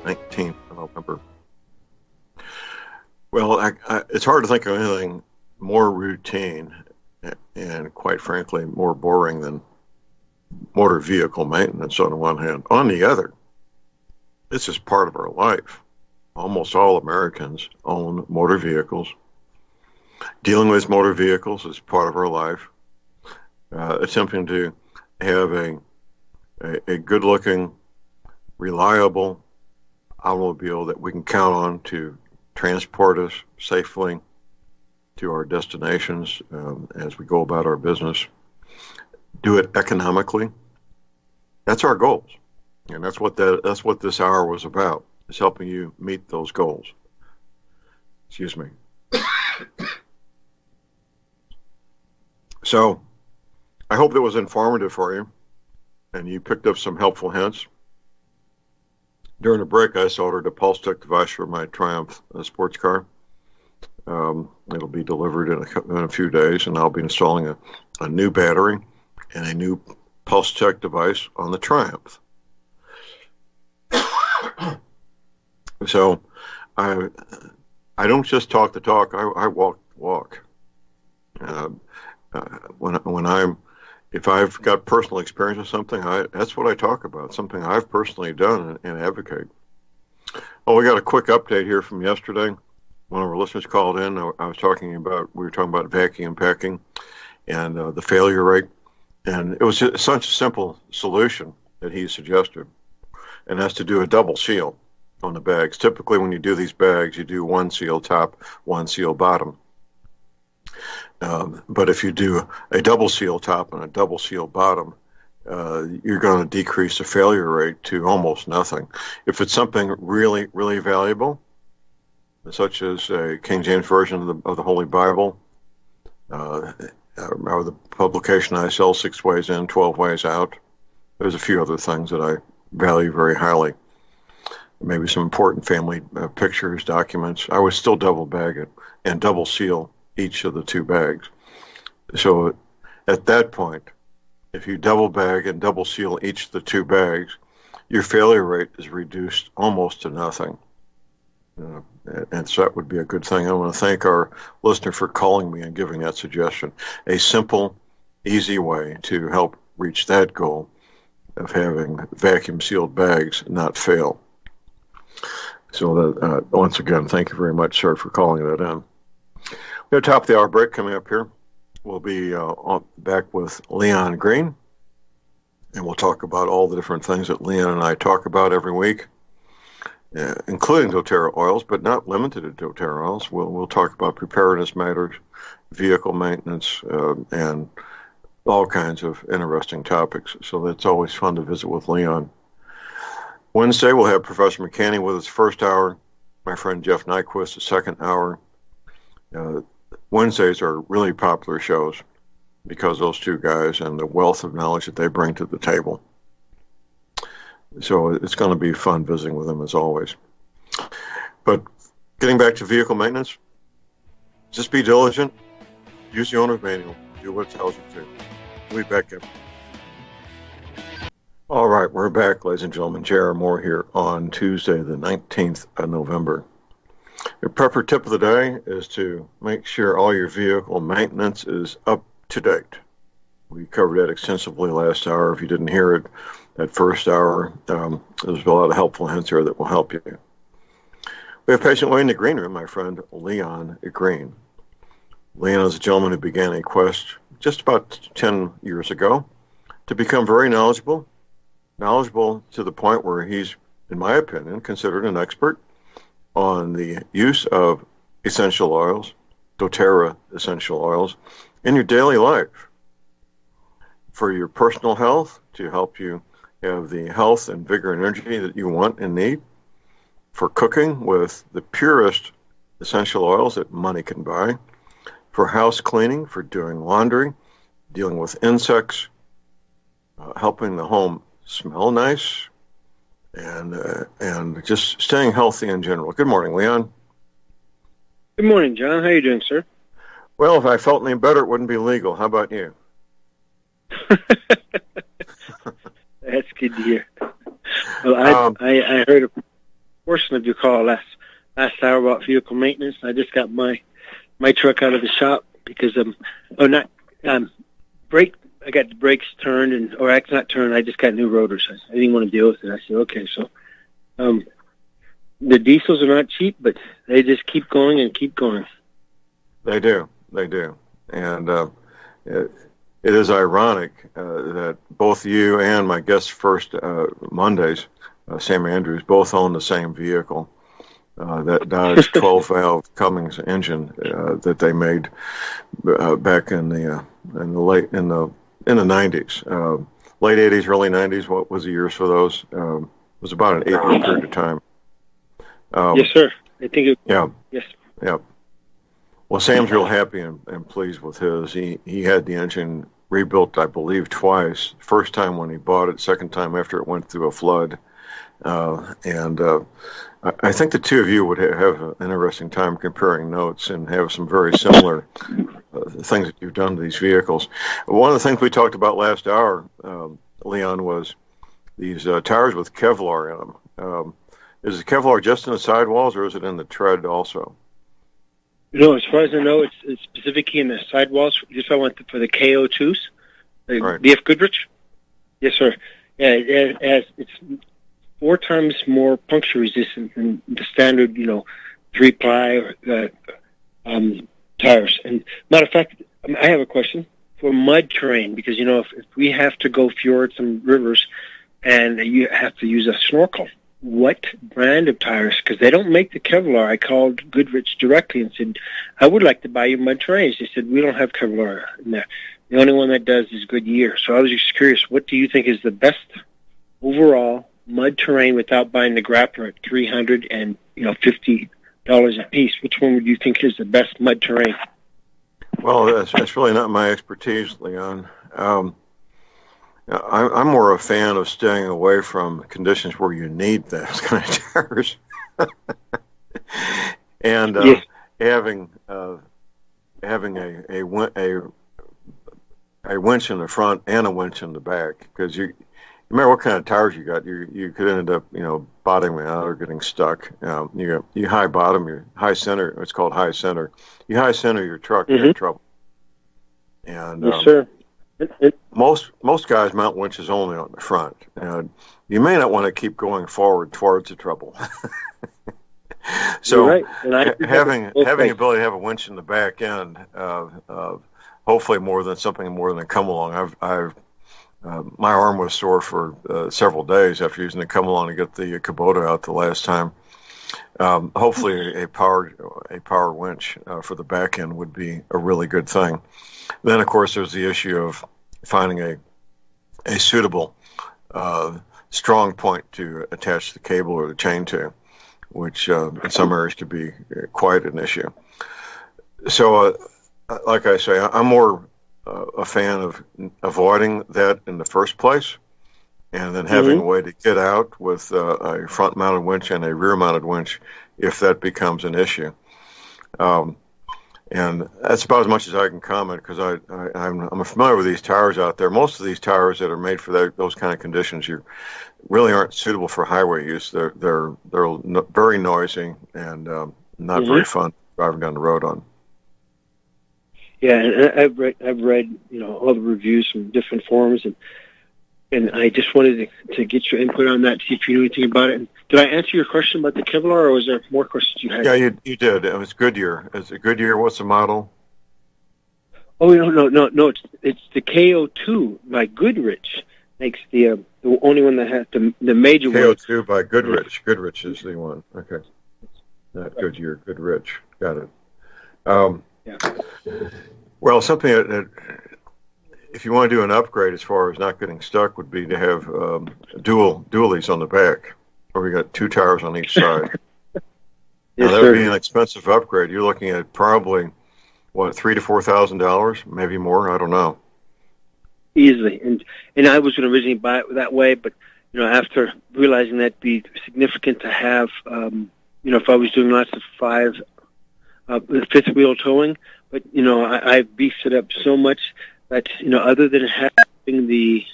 19th of November. Well, it's hard to think of anything more routine and, quite frankly, more boring than motor vehicle maintenance on the one hand. On the other, this is part of our life. Almost all Americans own motor vehicles. Dealing with motor vehicles is part of our life. Attempting to have a good-looking, reliable automobile that we can count on to transport us safely to our destinations as we go about our business. Do it economically. That's our goals, and that's what this hour was about. Is helping you meet those goals. Excuse me. So, I hope that was informative for you, and you picked up some helpful hints. During the break, I ordered a pulse check device for my Triumph sports car. It'll be delivered in a few days, and I'll be installing a new battery and a new pulse check device on the Triumph. So I don't just talk the talk, I walk the walk. If I've got personal experience with something, that's what I talk about, something I've personally done and advocate. Oh, we got a quick update here from yesterday. One of our listeners called in. We were talking about vacuum packing and the failure rate. And it was just such a simple solution that he suggested. And that's to do a double seal on the bags. Typically, when you do these bags, you do one seal top, one seal bottom. But if you do a double seal top and a double seal bottom, you're going to decrease the failure rate to almost nothing. If it's something really, really valuable, such as a King James Version of the Holy Bible, or the publication I sell, 6 Ways In, 12 Ways Out, there's a few other things that I value very highly. Maybe some important family pictures, documents. I would still double bag it and double seal each of the 2 bags. So at that point, if you double bag and double seal each of the 2 bags, your failure rate is reduced almost to nothing. And so that would be a good thing. I want to thank our listener for calling me and giving that suggestion. A simple, easy way to help reach that goal of having vacuum sealed bags not fail. So once again, thank you very much, sir, for calling that in. We have a top of the hour break coming up here. We'll be back with Leon Green, and we'll talk about all the different things that Leon and I talk about every week, including doTERRA oils, but not limited to doTERRA oils. We'll talk about preparedness matters, vehicle maintenance, and all kinds of interesting topics. So it's always fun to visit with Leon. Wednesday, we'll have Professor McCanny with us first hour, my friend Jeff Nyquist the second hour. Wednesdays are really popular shows because those 2 guys and the wealth of knowledge that they bring to the table. So it's going to be fun visiting with them as always. But getting back to vehicle maintenance, just be diligent, use the owner's manual, do what it tells you to. We'll be back in. All right, we're back, ladies and gentlemen. J.R. Moore here on Tuesday, the 19th of November. Your prepper tip of the day is to make sure all your vehicle maintenance is up to date. We covered that extensively last hour. If you didn't hear it, that first hour, there's a lot of helpful hints here that will help you. We have patiently in the green room, my friend Leon Green. Leon is a gentleman who began a quest just about 10 years ago to become very knowledgeable to the point where he's, in my opinion, considered an expert on the use of essential oils doTERRA essential oils in your daily life for your personal health, to help you have the health and vigor and energy that you want and need, for cooking with the purest essential oils that money can buy, for house cleaning, for doing laundry, dealing with insects, helping the home smell nice, and just staying healthy in general. Good morning, Leon. Good morning, John. How are you doing, sir? Well, if I felt any better, it wouldn't be legal. How about you? That's good to hear. Well, I heard a portion of your call last hour about vehicle maintenance. I just got my truck out of the shop because I got the brakes turned, or it's not turned. I just got new rotors. I didn't want to deal with it. I said, okay, so the diesels are not cheap, but they just keep going and keep going. They do, and it is ironic that both you and my guest first Mondays, Sam Andrews, both own the same vehicle, that Dodge 12-valve Cummins engine that they made back in the 90s, late 80s, early 90s. What was the years for those? It was about an 8-year period of time. Yes, sir. I think it. Yeah. Yes. Yeah. Well, Sam's real happy and pleased with his. He had the engine rebuilt, I believe, twice. First time when he bought it, second time after it went through a flood. I think the two of you would have an interesting time comparing notes and have some very similar things that you've done to these vehicles. One of the things we talked about last hour, Leon, was these tires with Kevlar in them. Is the Kevlar just in the sidewalls, or is it in the tread also? No, as far as I know, it's specifically in the sidewalls. Just I went for the KO2s, the right. BF Goodrich. Yes, sir. Yeah, it's 4 times more puncture resistant than the standard, 3-ply tires. And matter of fact, I have a question for mud terrain, because if we have to go fjords and rivers, and you have to use a snorkel, what brand of tires? Because they don't make the Kevlar. I called Goodrich directly and said, I would like to buy you mud terrains. They said, we don't have Kevlar in there. The only one that does is Goodyear. So I was just curious, what do you think is the best overall mud terrain without buying the grappler at $300 and $50 a piece? Which one would you think is the best mud terrain? Well, that's really not my expertise, Leon. I'm more a fan of staying away from conditions where you need those kind of tires, and yes. having a winch in the front and a winch in the back, because no matter what kind of tires you got, you could end up bottoming out or getting stuck. You high bottom, you high center. It's called high center. You high center your truck, you're in trouble. And yes, sir. Most guys mount winches only on the front. You may not want to keep going forward towards the trouble. So right. And having the ability to have a winch in the back end, hopefully something more than a come along. My arm was sore for several days after using the come along to get the Kubota out the last time. Hopefully a power winch for the back end would be a really good thing. Then, of course, there's the issue of finding a suitable strong point to attach the cable or the chain to, which in some areas could be quite an issue. So, like I say, I'm more a fan of avoiding that in the first place, and then having a way to get out with a front-mounted winch and a rear-mounted winch if that becomes an issue. And that's about as much as I can comment, because I'm familiar with these tires out there. Most of these tires that are made for those kind of conditions, you really aren't suitable for highway use. They're very noisy and not very fun driving down the road on. Yeah, and I've read all the reviews from different forums, and I just wanted to get your input on that, see if you knew anything about it. And did I answer your question about the Kevlar, or was there more questions you had? Yeah, you did. It was Goodyear. Is it Goodyear? What's the model? Oh, no. It's the KO2 by Goodrich. Makes the only one that has the major one. KO2 by Goodrich. Goodrich is the one. Okay. Not Goodyear, Goodrich. Got it. Yeah. Well, something that if you want to do an upgrade as far as not getting stuck would be to have dualies on the back, where we got 2 tires on each side. Yes, now, that sir. would be an expensive upgrade. You're looking at probably, what, $3,000 to $4,000, maybe more. I don't know. Easily, and I was going to originally buy it that way, but after realizing that'd be significant to have, if I was doing lots of fifth wheel towing, but I beefed it up so much that other than having the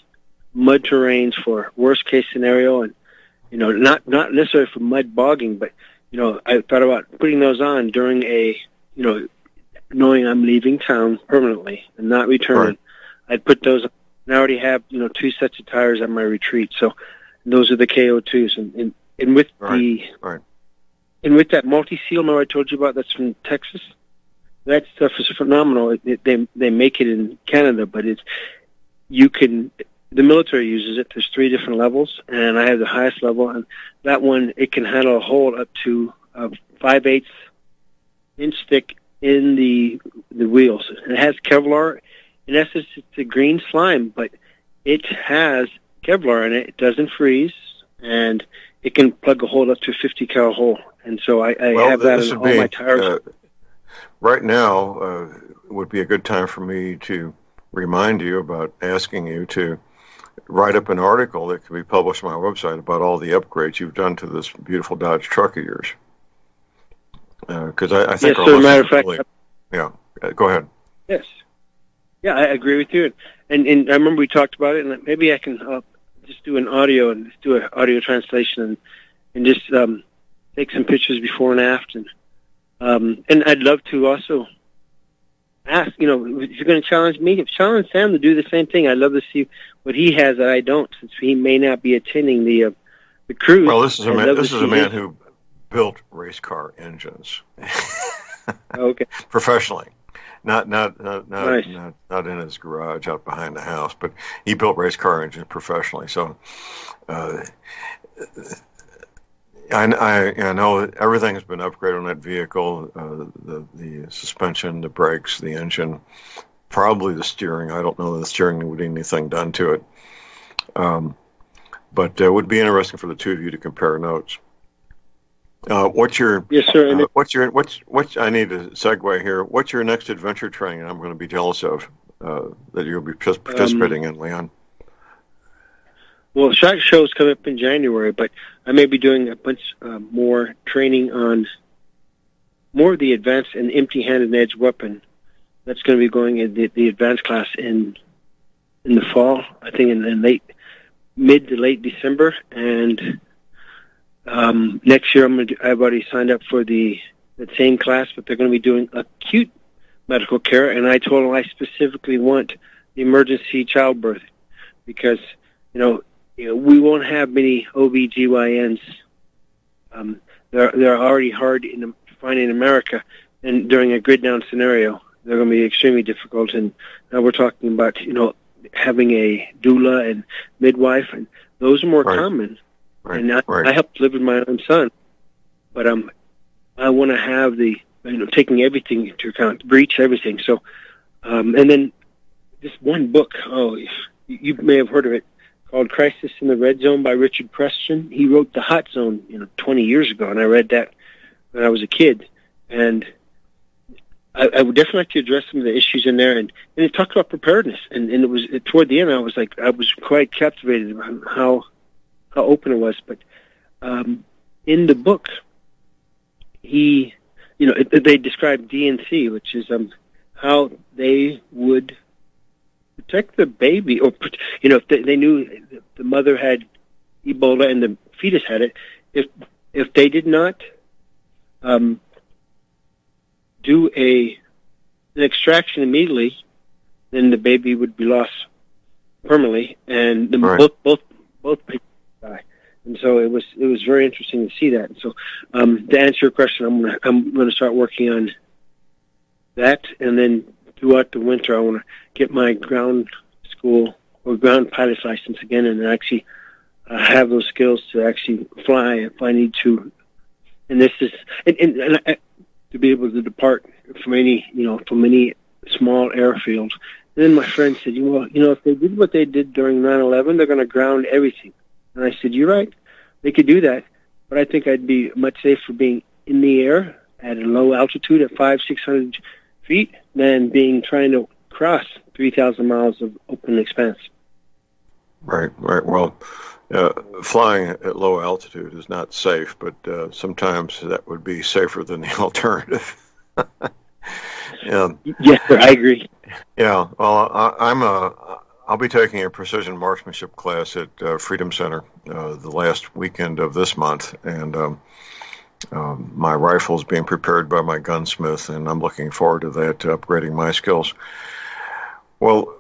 mud terrains for worst case scenario, and not necessarily for mud bogging, but I thought about putting those on during a knowing I'm leaving town permanently and not returning. Right. I'd put those on. And I already have 2 sets of tires on my retreat, so those are the KO2s, and with and with that multi-seal mower I told you about, that's from Texas. That stuff is phenomenal. They make it in Canada, but the military uses it. There's 3 different levels, and I have the highest level, and that one, it can handle a hole up to 5/8 inch thick in the wheels. It has Kevlar. In essence, it's a green slime, but it has Kevlar in it. It doesn't freeze, and it can plug a hole up to a 50 cal hole. And so I have that in all my tires. Right now would be a good time for me to remind you about asking you to write up an article that can be published on my website about all the upgrades you've done to this beautiful Dodge truck of yours. Because I think yes, sir. Matter of fact, go ahead. Yes. Yeah, I agree with you. And I remember we talked about it, and maybe I can just do an audio and just do an audio translation and just take some pictures before and after. And I'd love to also ask, if you're going to challenge me, challenge Sam to do the same thing. I'd love to see what he has that I don't, since he may not be attending the cruise. Well, this is a man who built race car engines. Okay. Professionally. Not nice. not in his garage out behind the house, but he built race car engines professionally. So I know that everything has been upgraded on that vehicle, the suspension, the brakes, the engine, probably the steering. I don't know that the steering would need anything done to it. But it would be interesting for the two of you to compare notes. What's your yes, sir? I need to segue here. What's your next adventure training? I'm going to be jealous of that you'll be participating in, Leon. Well, SHOT Show's coming up in January, but I may be doing a bunch more training on more of the advanced and empty-handed edge weapon. That's going to be going in the advanced class in the fall. I think in mid to late December, and next year I've already signed up for the same class, but they're going to be doing acute medical care, and I told them I specifically want the emergency childbirth because we won't have many OBGYNs. They're already hard to find in America, and during a grid down scenario, they're going to be extremely difficult. And now we're talking about having a doula and midwife, and those are more common. Right. And I helped live with my own son, but I want to have the taking everything into account, breach everything. So, and then just one book. Oh, you may have heard of it, called Crisis in the Red Zone by Richard Preston. He wrote The Hot Zone 20 years ago, and I read that when I was a kid. And I would definitely like to address some of the issues in there. And it talked about preparedness. And it was toward the end, I was quite captivated about how open it was. But in the book, they described DNC, which is how they would protect the baby, or if they knew the mother had Ebola and the fetus had it, if they did not do an extraction immediately, then the baby would be lost permanently, and both people die. And so it was very interesting to see that. And so to answer your question, I'm going to start working on that, and then throughout the winter, I want to get my ground school or ground pilot's license again, and actually have those skills to actually fly if I need to. And this is, and to be able to depart from any small airfield. And then my friend said, if they did what they did during 9/11, they're going to ground everything. And I said, you're right. They could do that, but I think I'd be much safer being in the air at a low altitude at 500-600 feet than trying to cross 3,000 miles of open expanse. Right. Well, flying at low altitude is not safe, but sometimes that would be safer than the alternative. Yes, sir, I agree. Yeah. Well, I'll be taking a precision marksmanship class at Freedom Center the last weekend of this month, and my rifle is being prepared by my gunsmith, and I'm looking forward to that, upgrading my skills. Well,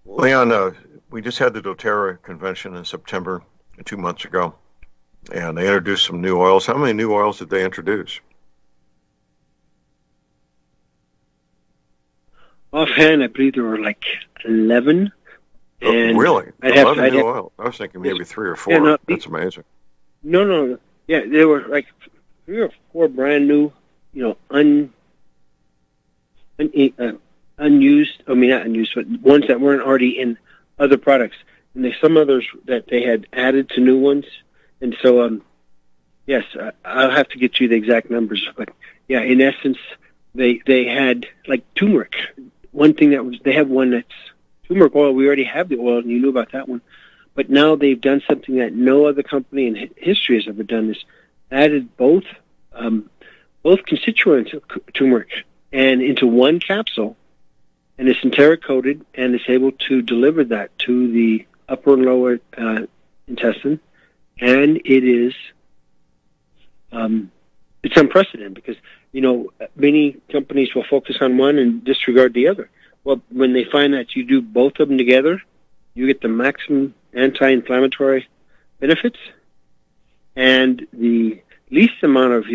Leon, we just had the doTERRA convention in September 2 months ago, and they introduced some new oils. How many new oils did they introduce? Offhand, I believe there were like 11. And really? 11 new oils? I was thinking maybe 3 or 4. Yeah, that's amazing. No. Yeah, there were like 3 or 4 brand new, unused. I mean, not unused, but ones that weren't already in other products. And there's some others that they had added to new ones. And so, yes, I'll have to get you the exact numbers. But yeah, in essence, they had like turmeric. One thing they have one that's turmeric oil. We already have the oil, and you knew about that one. But now they've done something that no other company in history has ever done: is added both constituents of turmeric and into one capsule, and it's enteric coated, and it's able to deliver that to the upper and lower intestine, and it is it's unprecedented because many companies will focus on one and disregard the other. Well, when they find that you do both of them together, you get the maximum anti-inflammatory benefits and the least amount of,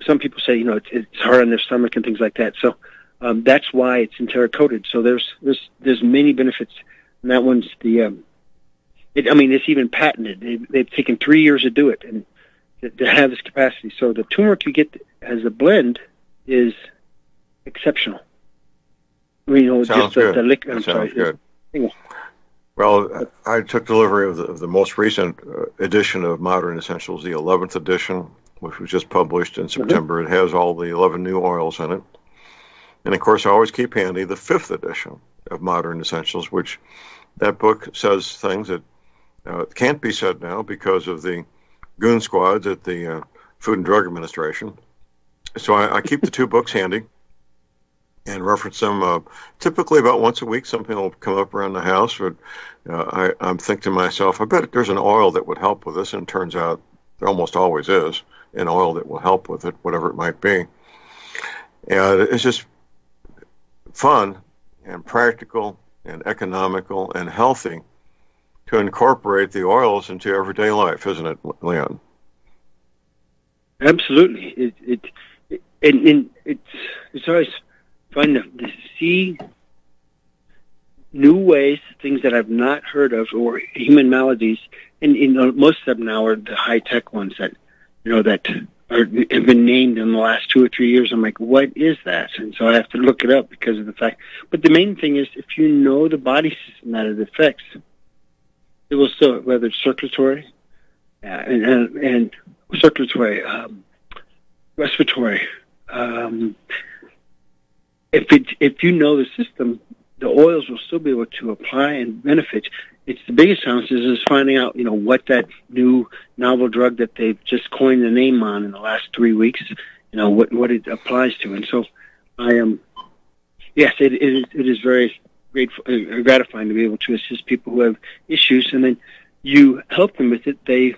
some people say, it's hard on their stomach and things like that. So that's why it's enteric coated. So there's many benefits. And that one's it's even patented. They've taken 3 years to do it and to have this capacity. So the turmeric you get as a blend is exceptional. Sounds just good. The liquor. I'm Sounds sorry. Good. Well, I took delivery of the most recent edition of Modern Essentials, the 11th edition, which was just published in September. It has all the 11 new oils in it. And, of course, I always keep handy the 5th edition of Modern Essentials, which that book says things that can't be said now because of the goon squads at the Food and Drug Administration. So I keep the 2 books handy and reference them typically about once a week. Something will come up around the house, but I'm thinking to myself, I bet there's an oil that would help with this, and it turns out there almost always is an oil that will help with it, whatever it might be. And it's just fun and practical and economical and healthy to incorporate the oils into everyday life, isn't it, Leon? Absolutely. It's always fun to see new ways, things that I've not heard of, or human maladies. And most of them now are the high-tech ones that have been named in the last 2 or 3 years. I'm like, what is that? And so I have to look it up because of the fact. But the main thing is, if you know the body system that it affects, it will still, whether it's circulatory and circulatory, respiratory. If you know the system, the oils will still be able to apply and benefit. It's the biggest challenge is finding out, what that new novel drug that they've just coined the name on in the last 3 weeks, what it applies to. And so I am, yes, it is very grateful, gratifying to be able to assist people who have issues, and then you help them with it. They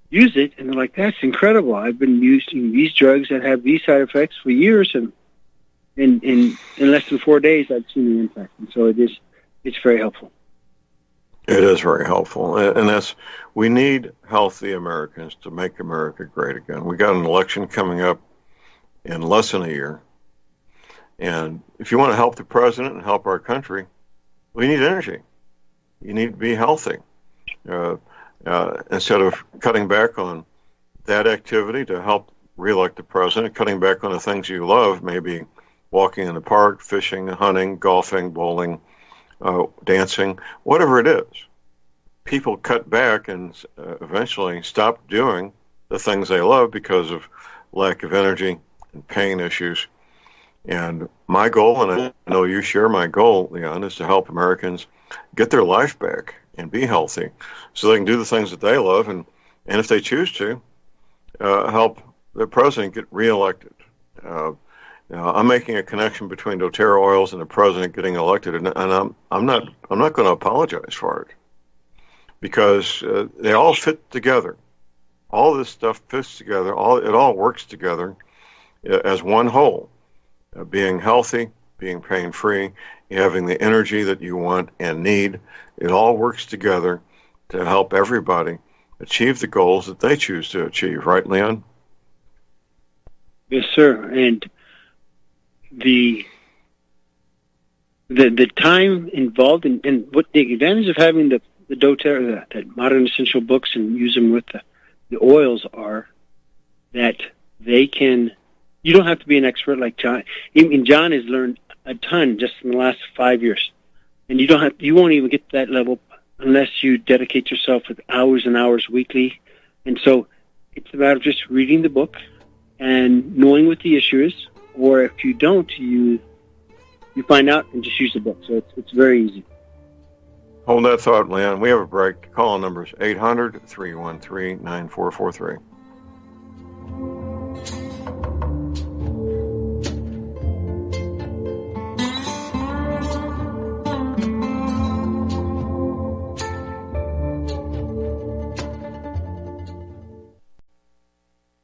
use it, and they're like, that's incredible. I've been using these drugs that have these side effects for years, and in less than 4 days, I've seen the impact. And so it's very helpful. It is very helpful. And we need healthy Americans to make America great again. We got an election coming up in less than a year. And if you want to help the president and help our country, we need energy. You need to be healthy. Instead of cutting back on that activity to help reelect the president, cutting back on the things you love, maybe walking in the park, fishing, hunting, golfing, bowling, dancing, whatever it is. People cut back and eventually stop doing the things they love because of lack of energy and pain issues. And my goal, and I know you share my goal, Leon, is to help Americans get their life back and be healthy so they can do the things that they love and if they choose to, help the president get reelected. I'm making a connection between doTERRA oils and the president getting elected, and I'm not going to apologize for it because they all fit together. All this stuff fits together. It all works together as one whole. Being healthy, being pain-free, having the energy that you want and need. It all works together to help everybody achieve the goals that they choose to achieve. Right, Leon? Yes, sir. And the time involved and what the advantage of having the doTERRA, that modern essential books, and use them with the oils are that they can. You don't have to be an expert like John. I mean, John has learned a ton just in the last 5 years, and you won't even get to that level unless you dedicate yourself with hours and hours weekly. And so it's a matter of just reading the book and knowing what the issue is, or if you don't, you find out and just use the book. So it's very easy. Hold that thought, Leon. We have a break. Call number is 800-313-9443.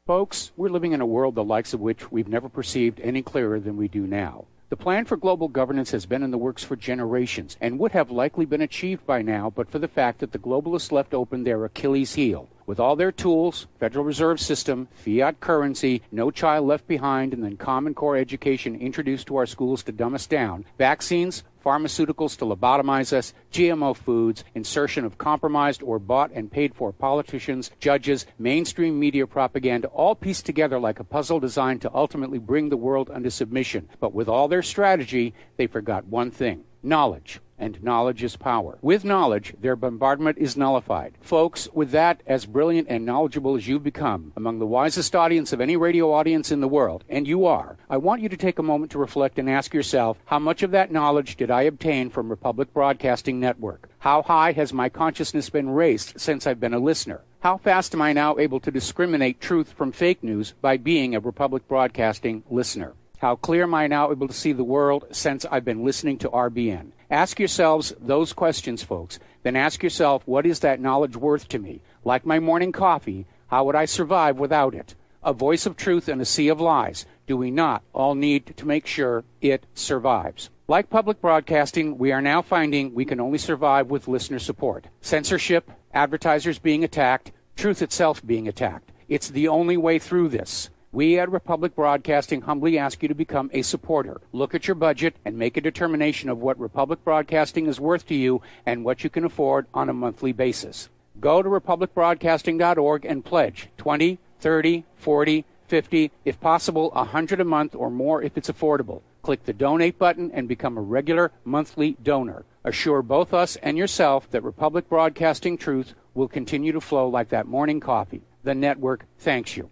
Folks, we're living in a world the likes of which we've never perceived any clearer than we do now. The plan for global governance has been in the works for generations and would have likely been achieved by now but for the fact that the globalists left open their Achilles heel. With all their tools, Federal Reserve System, fiat currency, no child left behind, and then Common Core education introduced to our schools to dumb us down, vaccines, pharmaceuticals to lobotomize us, GMO foods, insertion of compromised or bought and paid for politicians, judges, mainstream media propaganda, all pieced together like a puzzle designed to ultimately bring the world under submission. But with all their strategy, they forgot one thing: knowledge. And knowledge is power. With knowledge, their bombardment is nullified. Folks, with that, as brilliant and knowledgeable as you've become, among the wisest audience of any radio audience in the world, and you are, I want you to take a moment to reflect and ask yourself, how much of that knowledge did I obtain from Republic Broadcasting Network? How high has my consciousness been raised since I've been a listener? How fast am I now able to discriminate truth from fake news by being a Republic Broadcasting listener? How clear am I now able to see the world since I've been listening to RBN? Ask yourselves those questions, folks. Then ask yourself, what is that knowledge worth to me? Like my morning coffee, how would I survive without it? A voice of truth in a sea of lies. Do we not all need to make sure it survives? Like public broadcasting, we are now finding we can only survive with listener support. Censorship, advertisers being attacked, truth itself being attacked. It's the only way through this. We at Republic Broadcasting humbly ask you to become a supporter. Look at your budget and make a determination of what Republic Broadcasting is worth to you and what you can afford on a monthly basis. Go to republicbroadcasting.org and pledge $20, $30, $40, $50, if possible, $100 a month or more if it's affordable. Click the donate button and become a regular monthly donor. Assure both us and yourself that Republic Broadcasting truth will continue to flow like that morning coffee. The network thanks you.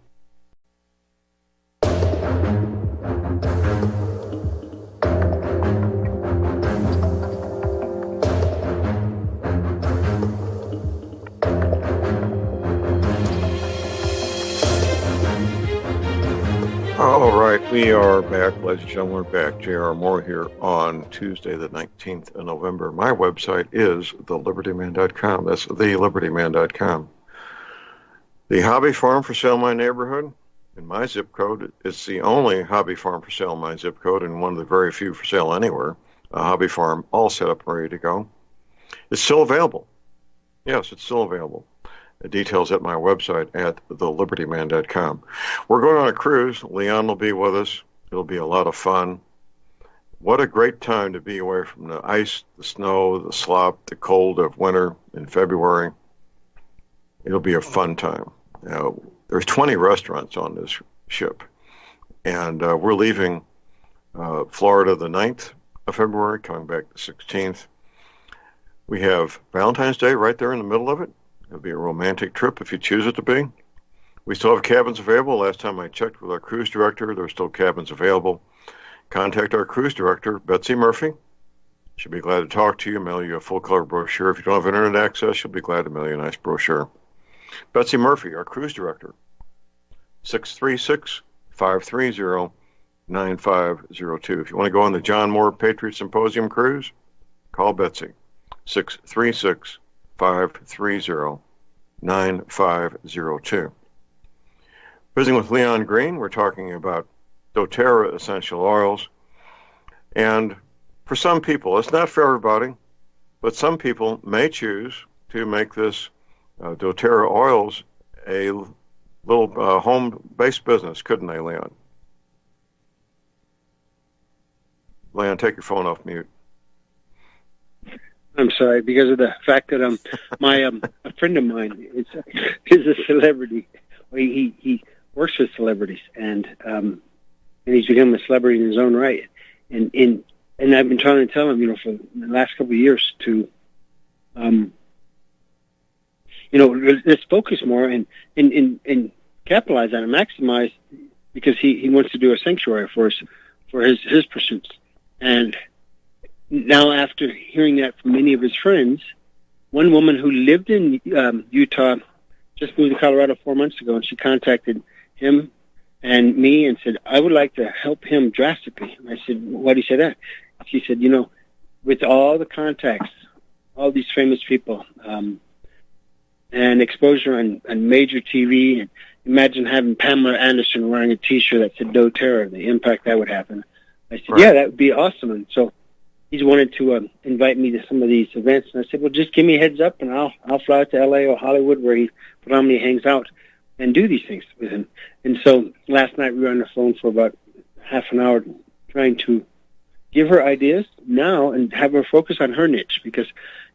All right, we are back, ladies and gentlemen. We're back. J.R. Moore here on Tuesday, the 19th of November. My website is thelibertyman.com. That's thelibertyman.com. The hobby farm for sale in my neighborhood, in my zip code, it's the only hobby farm for sale in my zip code and one of the very few for sale anywhere. A hobby farm all set up and ready to go. It's still available. Yes, it's still available. The details at my website at thelibertyman.com. We're going on a cruise. Leon will be with us. It'll be a lot of fun. What a great time to be away from the ice, the snow, the slop, the cold of winter in February. It'll be a fun time. There's 20 restaurants on this ship. And we're leaving Florida the 9th of February, coming back the 16th. We have Valentine's Day right there in the middle of it. It'll be a romantic trip if you choose it to be. We still have cabins available. Last time I checked with our cruise director, there are still cabins available. Contact our cruise director, Betsy Murphy. She'll be glad to talk to you, mail you a full-color brochure. If you don't have internet access, she'll be glad to mail you a nice brochure. Betsy Murphy, our cruise director, 636-530-9502. If you want to go on the John Moore Patriot Symposium cruise, call Betsy, 636-530-9502. Visiting with Leon Green, we're talking about doTERRA essential oils. And for some people, it's not for everybody, but some people may choose to make this doTERRA oils a little home-based business, couldn't they, Leon? Leon, take your phone off mute. I'm sorry, because of the fact that a friend of mine is a celebrity. He works with celebrities, and he's become a celebrity in his own right. And I've been trying to tell him, for the last couple of years to, let's focus more and capitalize on it, maximize, because he wants to do a sanctuary for his pursuits. And now, after hearing that from many of his friends, one woman who lived in Utah just moved to Colorado 4 months ago, and she contacted him and me and said, I would like to help him drastically. And I said, why do you say that? She said, with all the contacts, all these famous people, and exposure on major TV, and imagine having Pamela Anderson wearing a T-shirt that said doTERRA, the impact that would happen. I said, yeah, that would be awesome. And so he's wanted to invite me to some of these events. And I said, well, just give me a heads up, and I'll fly out to L.A. or Hollywood, where he predominantly hangs out, and do these things with him. And so last night we were on the phone for about half an hour trying to give her ideas now and have her focus on her niche, because,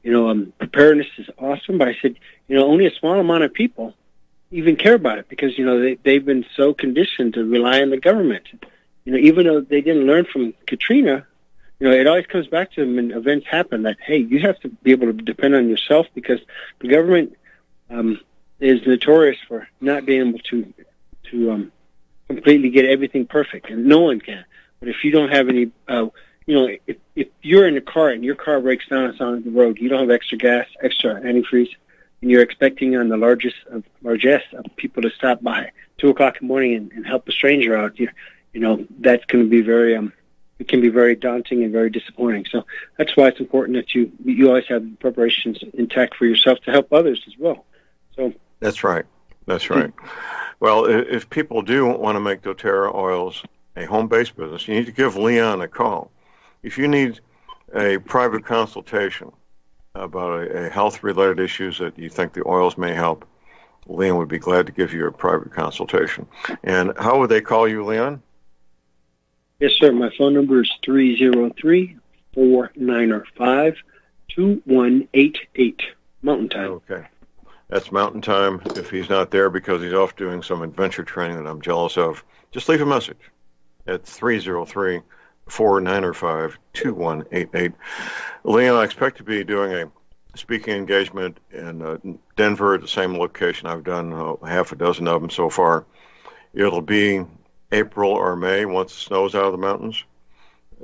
preparedness is awesome. But I said, only a small amount of people even care about it, because, they've been so conditioned to rely on the government. Even though they didn't learn from Katrina, it always comes back to them when events happen that, hey, you have to be able to depend on yourself, because the government is notorious for not being able to completely get everything perfect, and no one can. But if you don't have any, if you're in a car and your car breaks down on the road, you don't have extra gas, extra antifreeze, and you're expecting on the largest of people to stop by 2:00 in the morning and help a stranger out, that's going to be very, it can be very daunting and very disappointing. So that's why it's important that you always have preparations intact for yourself to help others as well. So that's right. That's right. Well, if people do want to make doTERRA oils a home-based business, you need to give Leon a call. If you need a private consultation about a health-related issues that you think the oils may help, Leon would be glad to give you a private consultation. And how would they call you, Leon? Yes, sir. My phone number is 303-495-2188, Mountain Time. Okay. That's Mountain Time. If he's not there because he's off doing some adventure training that I'm jealous of, just leave a message at 303-495-2188. Leon, I expect to be doing a speaking engagement in Denver at the same location. I've done half a dozen of them so far. It'll be April or May once the snow's out of the mountains.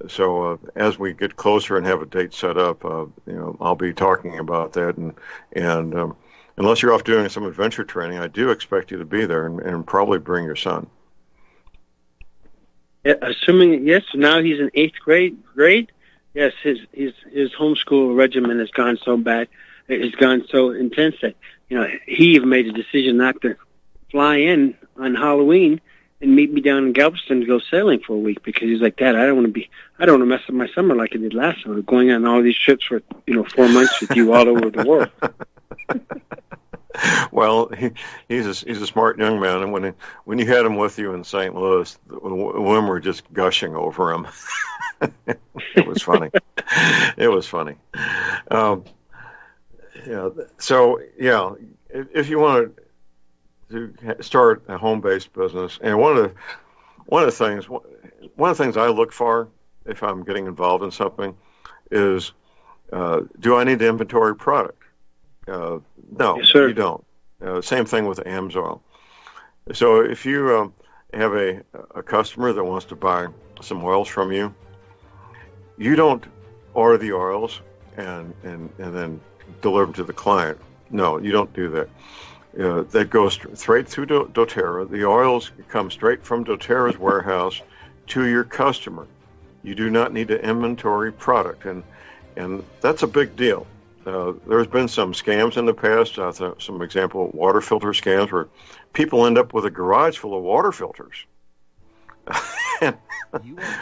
So as we get closer and have a date set up, I'll be talking about that. And unless you're off doing some adventure training, I do expect you to be there and probably bring your son. Yeah, assuming, yes, now he's in 8th grade. Yes, his homeschool regimen has gone so bad, it's gone so intense that, he even made a decision not to fly in on Halloween and meet me down in Galveston to go sailing for a week, because he's like, Dad, I don't want to mess up my summer like I did last summer, going on all these trips for 4 months with you all over the world. Well, he's a smart young man, and when you had him with you in St. Louis, the women were just gushing over him. It was funny. It was funny. If you want to start a home-based business, and one of the things I look for if I'm getting involved in something is, do I need to inventory product? No, yes, sir. you don't. Same thing with AMSOIL. So if you have a customer that wants to buy some oils from you, you don't order the oils and then deliver them to the client. No, you don't do that. That goes straight through doTERRA. The oils come straight from doTERRA's warehouse to your customer. You do not need to inventory product, and that's a big deal. There's been some scams in the past, some example water filter scams where people end up with a garage full of water filters.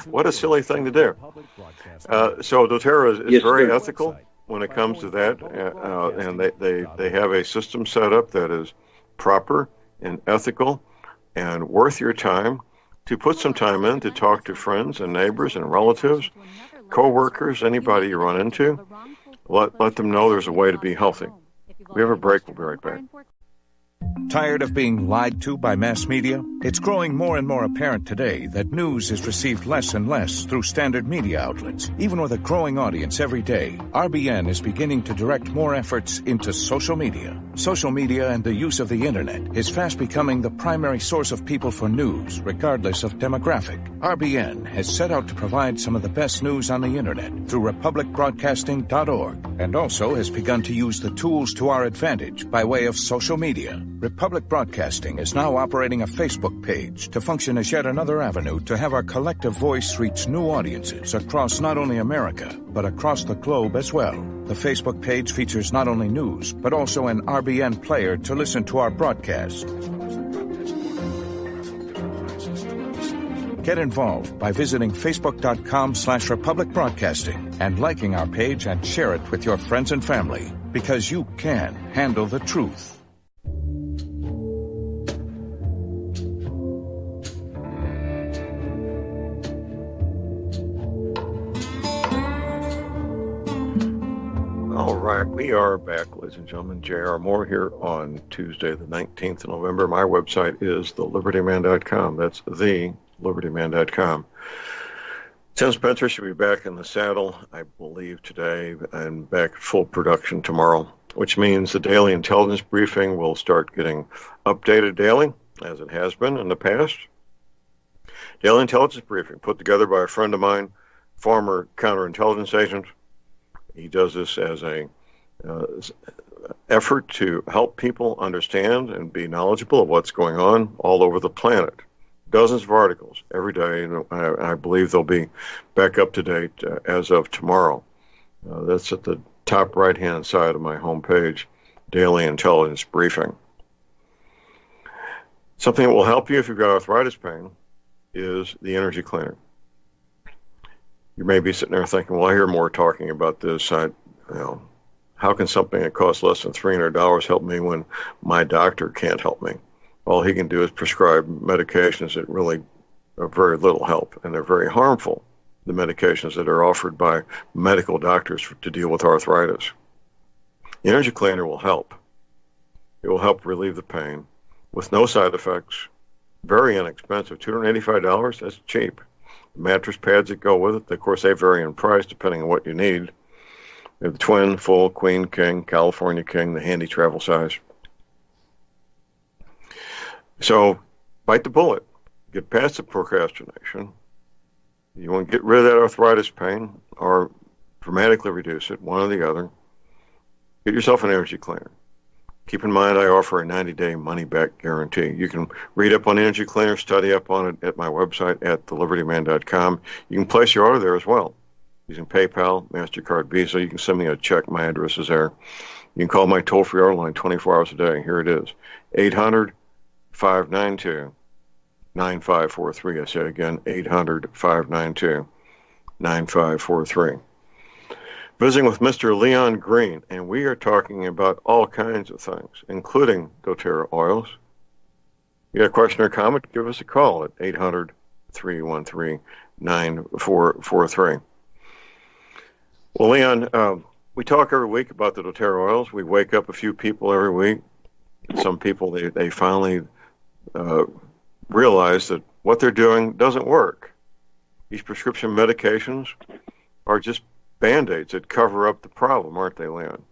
What a silly thing to do. So doTERRA is very ethical when it comes to that, and they have a system set up that is proper and ethical and worth your time to put some time in to talk to friends and neighbors and relatives, co-workers, anybody you run into. Let them know there's a way to be healthy. We have a break. We'll be right back. Tired of being lied to by mass media? It's growing more and more apparent today that news is received less and less through standard media outlets. Even with a growing audience every day, RBN is beginning to direct more efforts into social media. Social media and the use of the internet is fast becoming the primary source of people for news, regardless of demographic. RBN has set out to provide some of the best news on the internet through republicbroadcasting.org, and also has begun to use the tools to our advantage by way of social media. Republic Broadcasting is now operating a Facebook page to function as yet another avenue to have our collective voice reach new audiences across not only America, but across the globe as well. The Facebook page features not only news, but also an RBN player to listen to our broadcast. Get involved by visiting facebook.com/Republic Broadcasting and liking our page and share it with your friends and family, because you can handle the truth. All right, we are back, ladies and gentlemen. J.R. Moore here on Tuesday, the 19th of November. My website is thelibertyman.com. That's thelibertyman.com. Tim Spencer should be back in the saddle, I believe, today, and back at full production tomorrow, which means the daily intelligence briefing will start getting updated daily, as it has been in the past. Daily intelligence briefing put together by a friend of mine, former counterintelligence agent. He does this as a effort to help people understand and be knowledgeable of what's going on all over the planet. Dozens of articles every day, and I believe they'll be back up to date as of tomorrow. That's at the top right-hand side of my homepage, Daily Intelligence Briefing. Something that will help you if you've got arthritis pain is the energy cleaner. You may be sitting there thinking, well, I hear more talking about this. How can something that costs less than $300 help me when my doctor can't help me? All he can do is prescribe medications that really are very little help, and they're very harmful, the medications that are offered by medical doctors to deal with arthritis. The energy cleaner will help. It will help relieve the pain with no side effects, very inexpensive, $285, that's cheap. Mattress pads that go with it, of course, they vary in price depending on what you need. We have the twin, full, queen, king, California king, the handy travel size. So, bite the bullet. Get past the procrastination. You want to get rid of that arthritis pain or dramatically reduce it, one or the other. Get yourself an energy cleaner. Keep in mind, I offer a 90-day money-back guarantee. You can read up on energy cleaner, study up on it at my website at thelibertyman.com. You can place your order there as well, using PayPal, MasterCard, Visa. You can send me a check. My address is there. You can call my toll-free order line 24 hours a day. Here it is, 800-592-9543. I say it again, 800-592-9543. Visiting with Mr. Leon Green, and we are talking about all kinds of things, including doTERRA oils. You got a question or comment, give us a call at 800-313-9443. Well, Leon, we talk every week about the doTERRA oils. We wake up a few people every week Some people, they finally realize that what they're doing doesn't work. These prescription medications are just Band-Aids that cover up the problem, aren't they, Leon?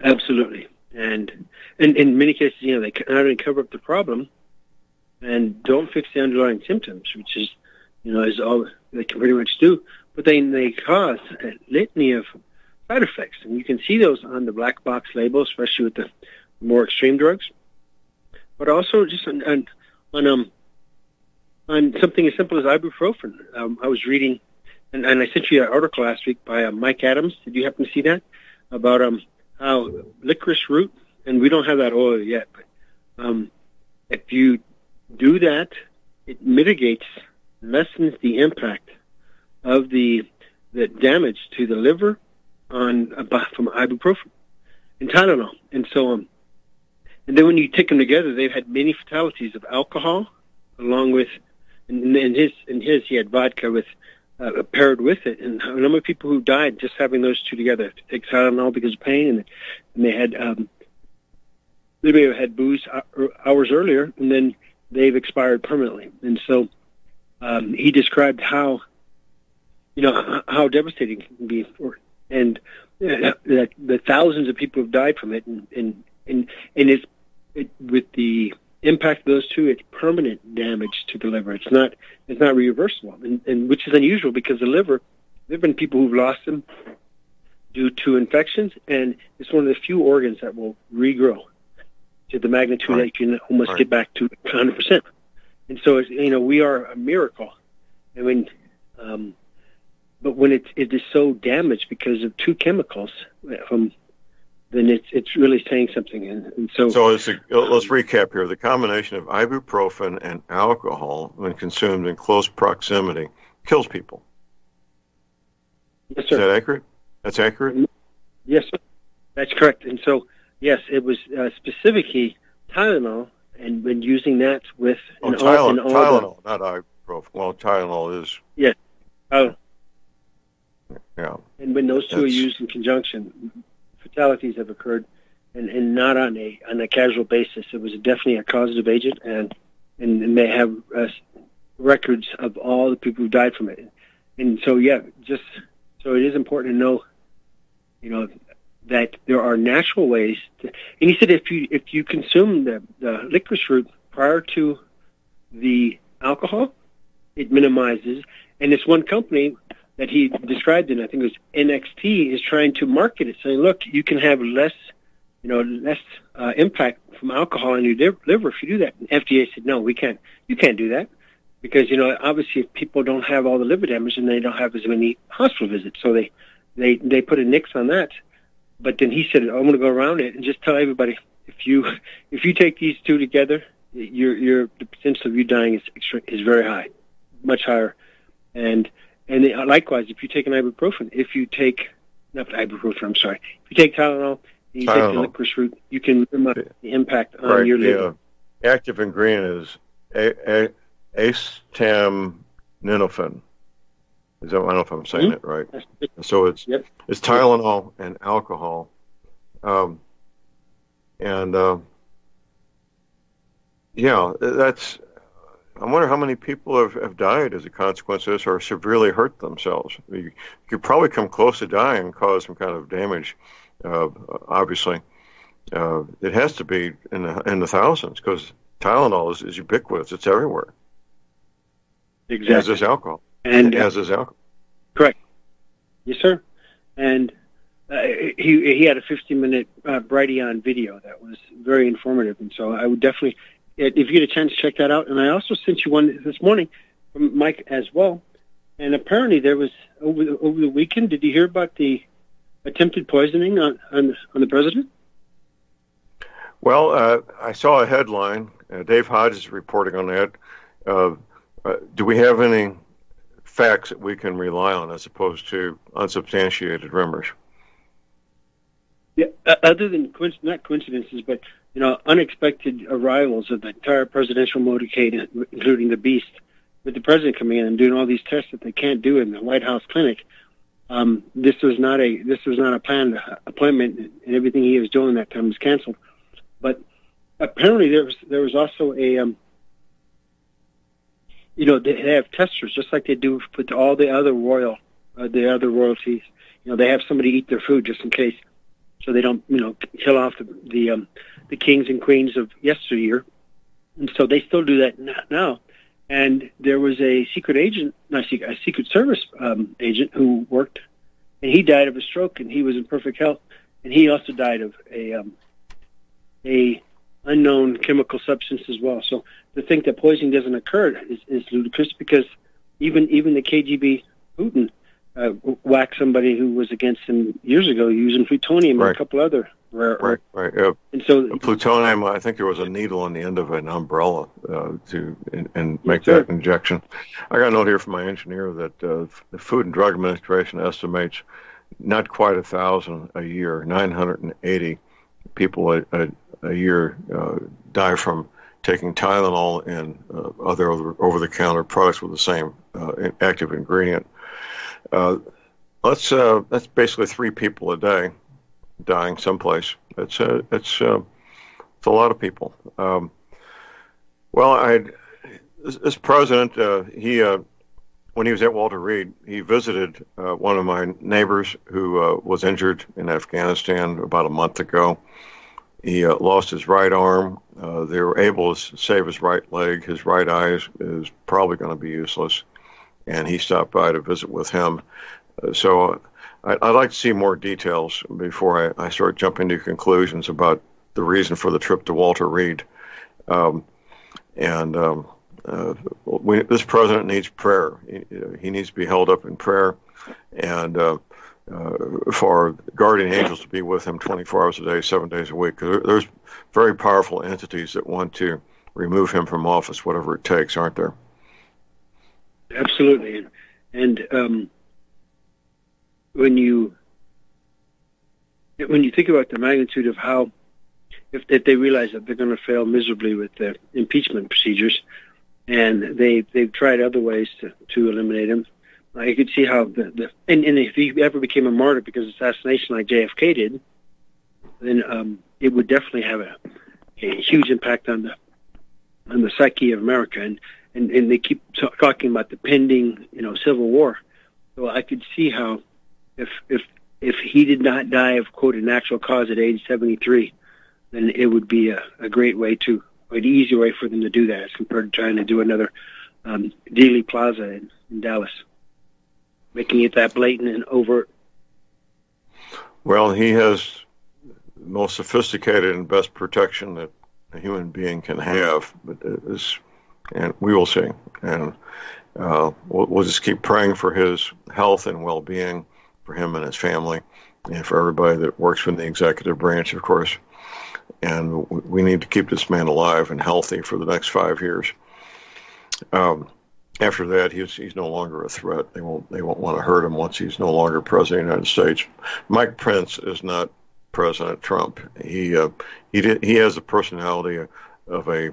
Absolutely. And in many cases, they not only cover up the problem and don't fix the underlying symptoms, which is, is all they can pretty much do, but then they cause a litany of side effects. And you can see those on the black box label, especially with the more extreme drugs. But also just on something as simple as ibuprofen. I was reading, and I sent you an article last week by Mike Adams. Did you happen to see that? About how licorice root, and we don't have that oil yet, but if you do that, it lessens the impact of the damage to the liver from ibuprofen and Tylenol. And so, and then when you take them together, they've had many fatalities of alcohol, along with, in his he had vodka with paired with it, and a number of people who died just having those two together. To take Tylenol because of pain, and they had they may have had booze hours earlier, and then they've expired permanently. And so he described how how devastating it can be, and that the thousands of people have died from it, and it's with the impact of those two, it's permanent damage to the liver. It's not reversible, and which is unusual because the liver, there have been people who've lost them due to infections, and it's one of the few organs that will regrow to the magnitude that you can almost get back to 100%. And so, we are a miracle. I mean, but when it is so damaged because of two chemicals, then it's really saying something. And so let's recap here. The combination of ibuprofen and alcohol, when consumed in close proximity, kills people. Yes, sir. Is that accurate? That's accurate? Yes, sir. That's correct. And so, yes, it was specifically Tylenol, and when using that with... Tylenol, not ibuprofen. Well, Tylenol is... Yes, Tylenol. Yeah. And when those two are used in conjunction, fatalities have occurred, and not on a casual basis. It was definitely a causative agent, and they have records of all the people who died from it. And so, so it is important to know, that there are natural ways to, and he said if you consume the licorice root prior to the alcohol, it minimizes. And this one company that he described it, I think it was NXT, is trying to market it, saying, look, you can have less impact from alcohol in your liver if you do that. And FDA said, no, we can't. You can't do that because, obviously if people don't have all the liver damage, and they don't have as many hospital visits. So they put a nix on that. But then he said, I'm going to go around it and just tell everybody, if you take these two together, the potential of you dying is very high, much higher. And likewise, if you take an ibuprofen, if you take Tylenol, and you take the licorice root, you can minimize the impact on your liver. The active ingredient is acetaminophen. I don't know if I'm saying it right. So it's Tylenol and alcohol, that's. I wonder how many people have died as a consequence of this, or severely hurt themselves. You could probably come close to dying and cause some kind of damage. Obviously, it has to be in the thousands because Tylenol is ubiquitous; it's everywhere. Exactly. As is alcohol. Correct. Yes, sir. And he had a 15-minute Brighteon video that was very informative, and so I would definitely, if you get a chance, check that out. And I also sent you one this morning from Mike as well. And apparently there was over the weekend. Did you hear about the attempted poisoning on the president? Well, I saw a headline. Dave Hodges is reporting on that. Do we have any facts that we can rely on as opposed to unsubstantiated rumors? Yeah, other than not coincidences, but unexpected arrivals of the entire presidential motorcade, including the Beast, with the president coming in and doing all these tests that they can't do in the White House clinic. This was not a planned appointment, and everything he was doing that time was canceled. But apparently there was also a they have testers just like they do with all the other royalties. They have somebody eat their food just in case, so they don't kill off the kings and queens of yesteryear. And so they still do that now. And there was a secret Secret Service agent who worked, and he died of a stroke, and he was in perfect health, and he also died of a unknown chemical substance as well. So to think that poisoning doesn't occur is ludicrous, because even the KGB Putin whacked somebody who was against him years ago using plutonium and a couple other rare earths. Right. And so plutonium, I think there was a needle on the end of an umbrella to make that injection. I got a note here from my engineer that the Food and Drug Administration estimates not quite 1,000 a year, 980 people a year die from taking Tylenol and other over-the-counter products with the same active ingredient. That's basically 3 people a day dying someplace. It's a lot of people. This president, when he was at Walter Reed, he visited one of my neighbors who was injured in Afghanistan about a month ago. He lost his right arm. They were able to save his right leg. His right eye is probably going to be useless, and he stopped by to visit with him. So I'd like to see more details before I start jumping to conclusions about the reason for the trip to Walter Reed. This president needs prayer. He needs to be held up in prayer, and for guardian angels to be with him 24 hours a day, 7 days a week. There's very powerful entities that want to remove him from office, whatever it takes, aren't there? Absolutely. And when you think about the magnitude of how, if they realize that they're going to fail miserably with their impeachment procedures, and they've tried other ways to eliminate him, I could see how and if he ever became a martyr because of assassination like JFK did, then it would definitely have a huge impact on the psyche of America. And they keep talking about the pending civil war. So I could see how if he did not die of, quote, a natural cause at age 73, then it would be a great way an easy way for them to do that as compared to trying to do another Dealey Plaza in Dallas, making it that blatant and overt. Well, he has the most sophisticated and best protection that a human being can have, and we will see. And we'll just keep praying for his health and well-being, for him and his family, and for everybody that works within the executive branch, of course. And we need to keep this man alive and healthy for the next 5 years. After that, he's no longer a threat. They won't want to hurt him once he's no longer president of the United States. Mike Pence is not President Trump. He has the personality of a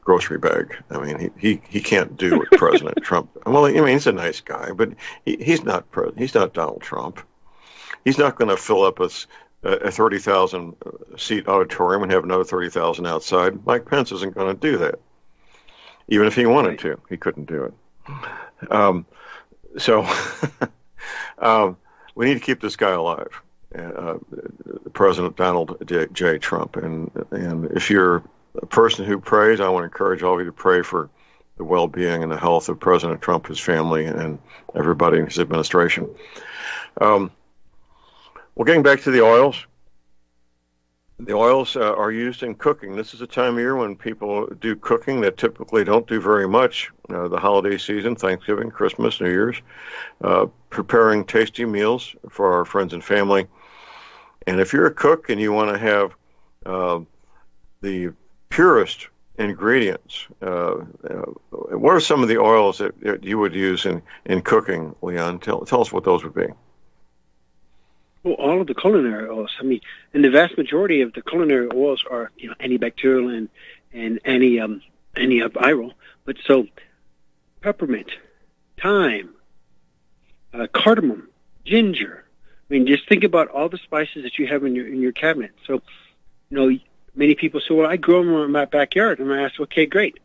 grocery bag. I mean, he can't do what President Trump. Well, I mean, he's a nice guy, but he's not Donald Trump. He's not going to fill up a 30,000 seat auditorium and have another 30,000 outside. Mike Pence isn't going to do that. Even if he wanted to, he couldn't do it. So we need to keep this guy alive, President Donald J. Trump. And if you're a person who prays, I want to encourage all of you to pray for the well-being and the health of President Trump, his family, and everybody in his administration. Well, getting back to the oils. The oils are used in cooking. This is a time of year when people do cooking that typically don't do very much. The holiday season, Thanksgiving, Christmas, New Year's, preparing tasty meals for our friends and family. And if you're a cook and you want to have the purest ingredients, what are some of the oils that you would use in cooking, Leon? Tell us what those would be. Well, all of the culinary oils. I mean, and the vast majority of the culinary oils are, antibacterial and antiviral. But so, peppermint, thyme, cardamom, ginger. I mean, just think about all the spices that you have in your cabinet. So, many people say, well, I grow them in my backyard. And I ask, okay, great.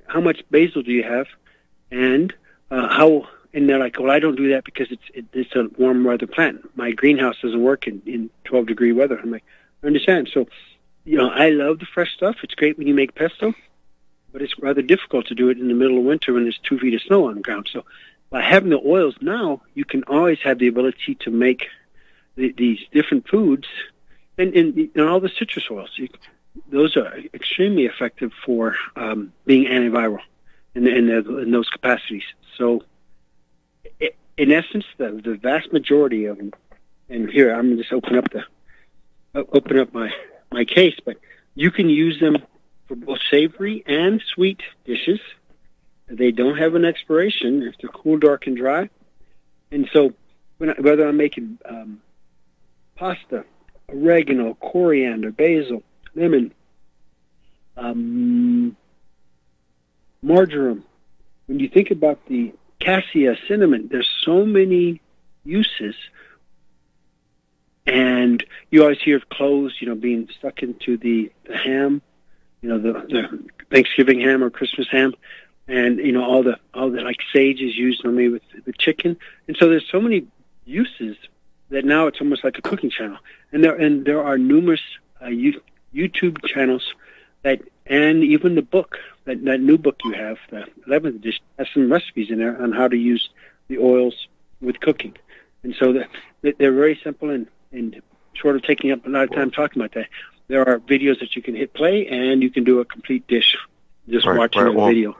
How much basil do you have? And and they're like, well, I don't do that because it's a warm weather plant. My greenhouse doesn't work in 12-degree weather. I'm like, I understand. So, I love the fresh stuff. It's great when you make pesto, but it's rather difficult to do it in the middle of winter when there's 2 feet of snow on the ground. So by having the oils now, you can always have the ability to make these different foods and all the citrus oils. Those are extremely effective for being antiviral in those capacities. So in essence, the vast majority of them, and here I'm going to just open up my case, but you can use them for both savory and sweet dishes. They don't have an expiration if they're cool, dark, and dry. And so whether I'm making pasta, oregano, coriander, basil, lemon, marjoram, when you think about the cassia, cinnamon, there's so many uses. And you always hear of cloves, being stuck into the ham, the Thanksgiving ham or Christmas ham, and all the like sage is used normally with chicken. And so there's so many uses that now it's almost like a cooking channel. And there are numerous YouTube channels and even the book, that new book you have, the 11th edition, has some recipes in there on how to use the oils with cooking. And so they're very simple and short of taking up a lot of time talking about that. There are videos that you can hit play, and you can do a complete dish just watching a video.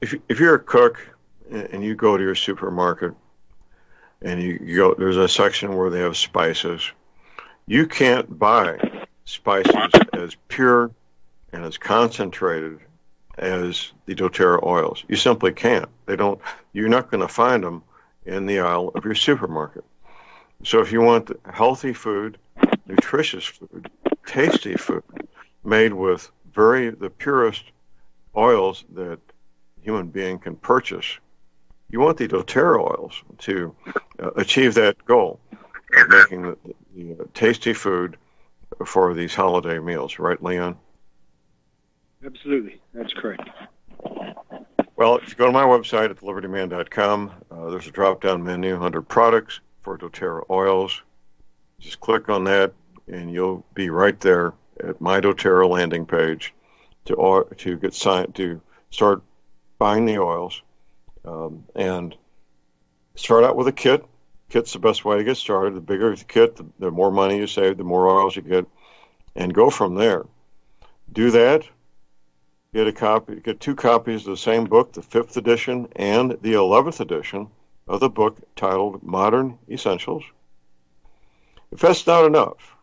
If you're a cook and you go to your supermarket and you go, there's a section where they have spices. You can't buy spices as pure and as concentrated as the doTERRA oils. You simply can't. You're not going to find them in the aisle of your supermarket. So if you want healthy food, nutritious food, tasty food, made with the purest oils that a human being can purchase, you want the doTERRA oils to achieve that goal of making the tasty food for these holiday meals. Right, Leon? Absolutely. That's correct. Well, if you go to my website at thelibertyman.com, there's a drop-down menu under products for doTERRA oils. Just click on that, and you'll be right there at my doTERRA landing page to get signed to start buying the oils, and start out with a kit. Kit's the best way to get started. The bigger the kit, the more money you save, the more oils you get, and go from there. Do that. Get 2 copies of the same book, the 5th edition and the 11th edition of the book titled Modern Essentials. If that's not enough,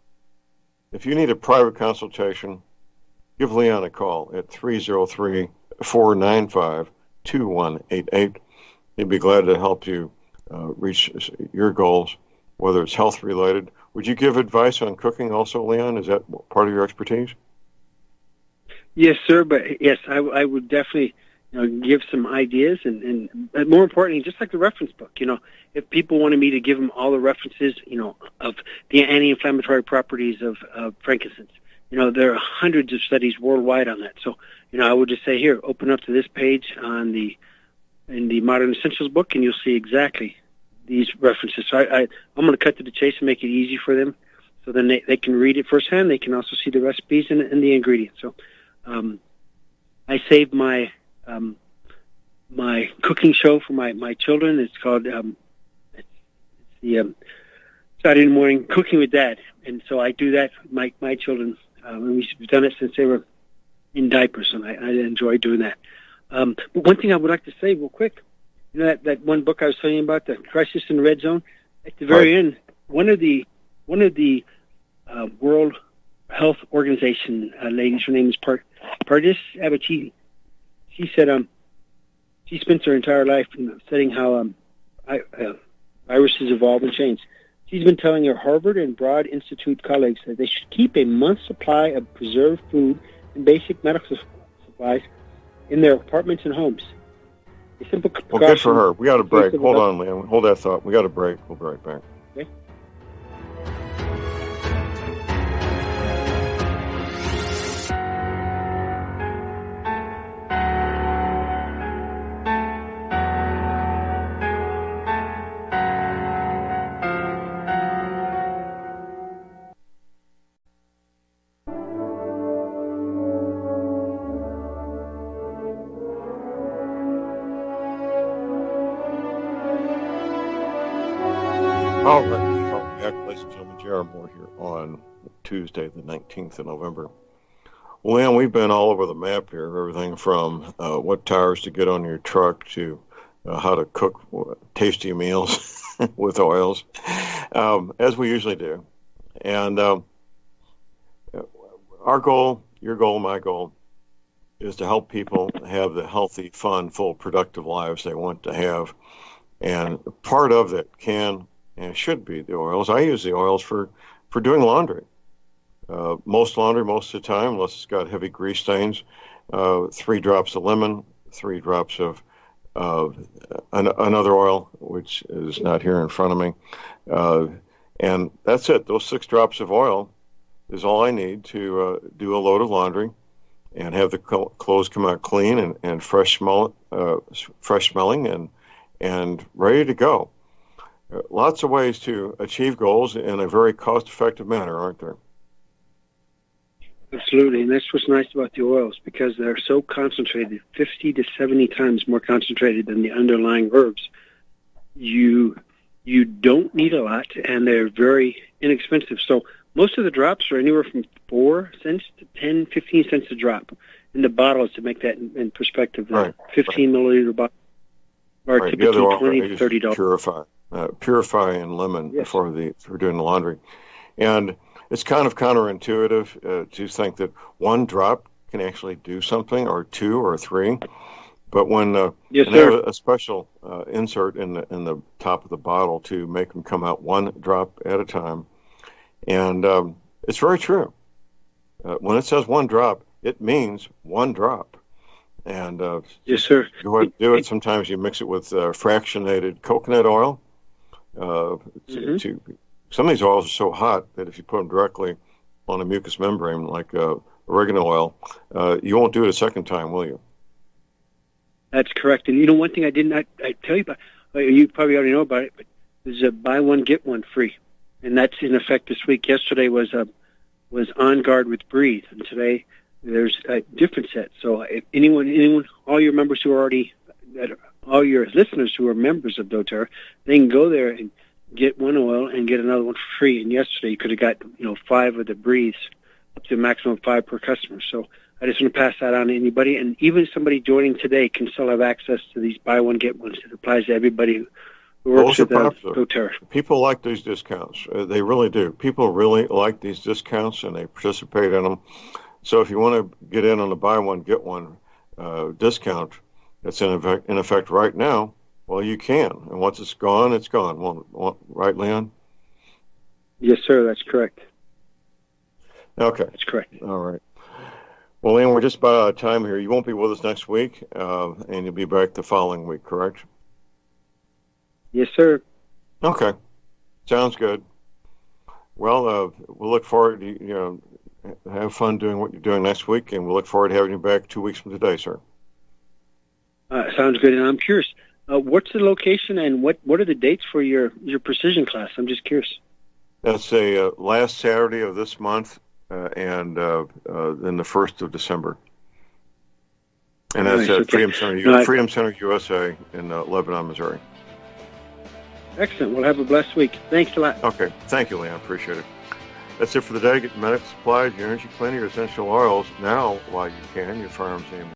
if you need a private consultation, give Leon a call at 303-495-2188. He'd be glad to help you reach your goals, whether it's health related. Would you give advice on cooking also, Leon? Is that part of your expertise? Yes, sir. But yes, I would definitely give some ideas, and more importantly, just like the reference book, if people wanted me to give them all the references, of the anti-inflammatory properties of frankincense, there are hundreds of studies worldwide on that. So, I would just say, here, open up to this page in the Modern Essentials book, and you'll see exactly these references. So I'm going to cut to the chase and make it easy for them, so then they can read it firsthand. They can also see the recipes and the ingredients. So I saved my cooking show for my children. It's called it's the Saturday morning cooking with Dad, and so I do that with my children. And we've done it since they were in diapers, and I enjoy doing that. But one thing I would like to say real quick, that one book I was telling you about, the Crisis in the Red Zone. At the very end, one of the World Health Organization ladies, her name is Pardis Abbatini. She said she spent her entire life studying how viruses evolve and change. She's been telling her Harvard and Broad Institute colleagues that they should keep a month's supply of preserved food and basic medical supplies in their apartments and homes. A simple Well, precaution. good for her. We got a break. First of Hold all- on, Liam. Hold that thought. We got a break. We'll be right back. Okay. All right. Welcome back, ladies and gentlemen. J.R. Moore here on Tuesday, the 19th of November. Well, Liam, we've been all over the map here, everything from what tires to get on your truck to how to cook tasty meals with oils, as we usually do. And our goal, your goal, my goal, is to help people have the healthy, fun, full, productive lives they want to have. And part of that can and should be the oils. I use the oils for doing laundry. Most laundry, most of the time, unless it's got heavy grease stains, 3 drops of lemon, 3 drops of another oil, which is not here in front of me. And that's it. Those 6 drops of oil is all I need to do a load of laundry and have the clothes come out clean and fresh smelling and ready to go. Lots of ways to achieve goals in a very cost-effective manner, aren't there? Absolutely, and that's what's nice about the oils, because they're so concentrated, 50 to 70 times more concentrated than the underlying herbs. You don't need a lot, and they're very inexpensive. So most of the drops are anywhere from 4 cents to 10, 15 cents a drop in the bottles, to make that in perspective. Right. 15 milliliter bottle are Right. typically The other $20 to $30. Purify and lemon. Yes. for doing the laundry. And it's kind of counterintuitive to think that 1 drop can actually do something, or 2 or 3. But when Yes, and they have sir. a special insert in the top of the bottle to make them come out 1 drop at a time, and it's very true. When it says 1 drop, it means 1 drop. And Yes, sir. go ahead and do it. Sometimes you mix it with fractionated coconut oil. Some of these oils are so hot that if you put them directly on a mucous membrane, like oregano oil, you won't do it a second time, will you? That's correct. And one thing I tell you about, you probably already know about it, but there's a buy one, get one free. And that's in effect this week. Yesterday was On Guard with Breathe, and today there's a different set. So if anyone, all your members who are all your listeners who are members of doTERRA, they can go there and get one oil and get another one for free. And yesterday you could have got 5 of the Breathes, up to a maximum of 5 per customer. So I just want to pass that on to anybody, and even somebody joining today can still have access to these buy one get ones. It applies to everybody who works with doTERRA. People like these discounts. They really do. People really like these discounts, and they participate in them. So if you want to get in on the buy one get one discount that's in effect right now, well, you can. And once it's gone, it's gone. Right, Leon? Yes, sir. That's correct. Okay. That's correct. All right. Well, Leon, we're just about out of time here. You won't be with us next week, and you'll be back the following week, correct? Yes, sir. Okay. Sounds good. Well, we'll look forward to, have fun doing what you're doing next week, and we'll look forward to having you back 2 weeks from today, sir. Sounds good. And I'm curious, what's the location and what are the dates for your precision class? I'm just curious. That's a last Saturday of this month, and then the 1st of December. And that's at Freedom Center USA in Lebanon, Missouri. Excellent. We'll have a blessed week. Thanks a lot. Okay. Thank you, Leon. Appreciate it. That's it for the day. Get medical supplies, your energy cleaner, your essential oils now while you can. Your firearms ammunition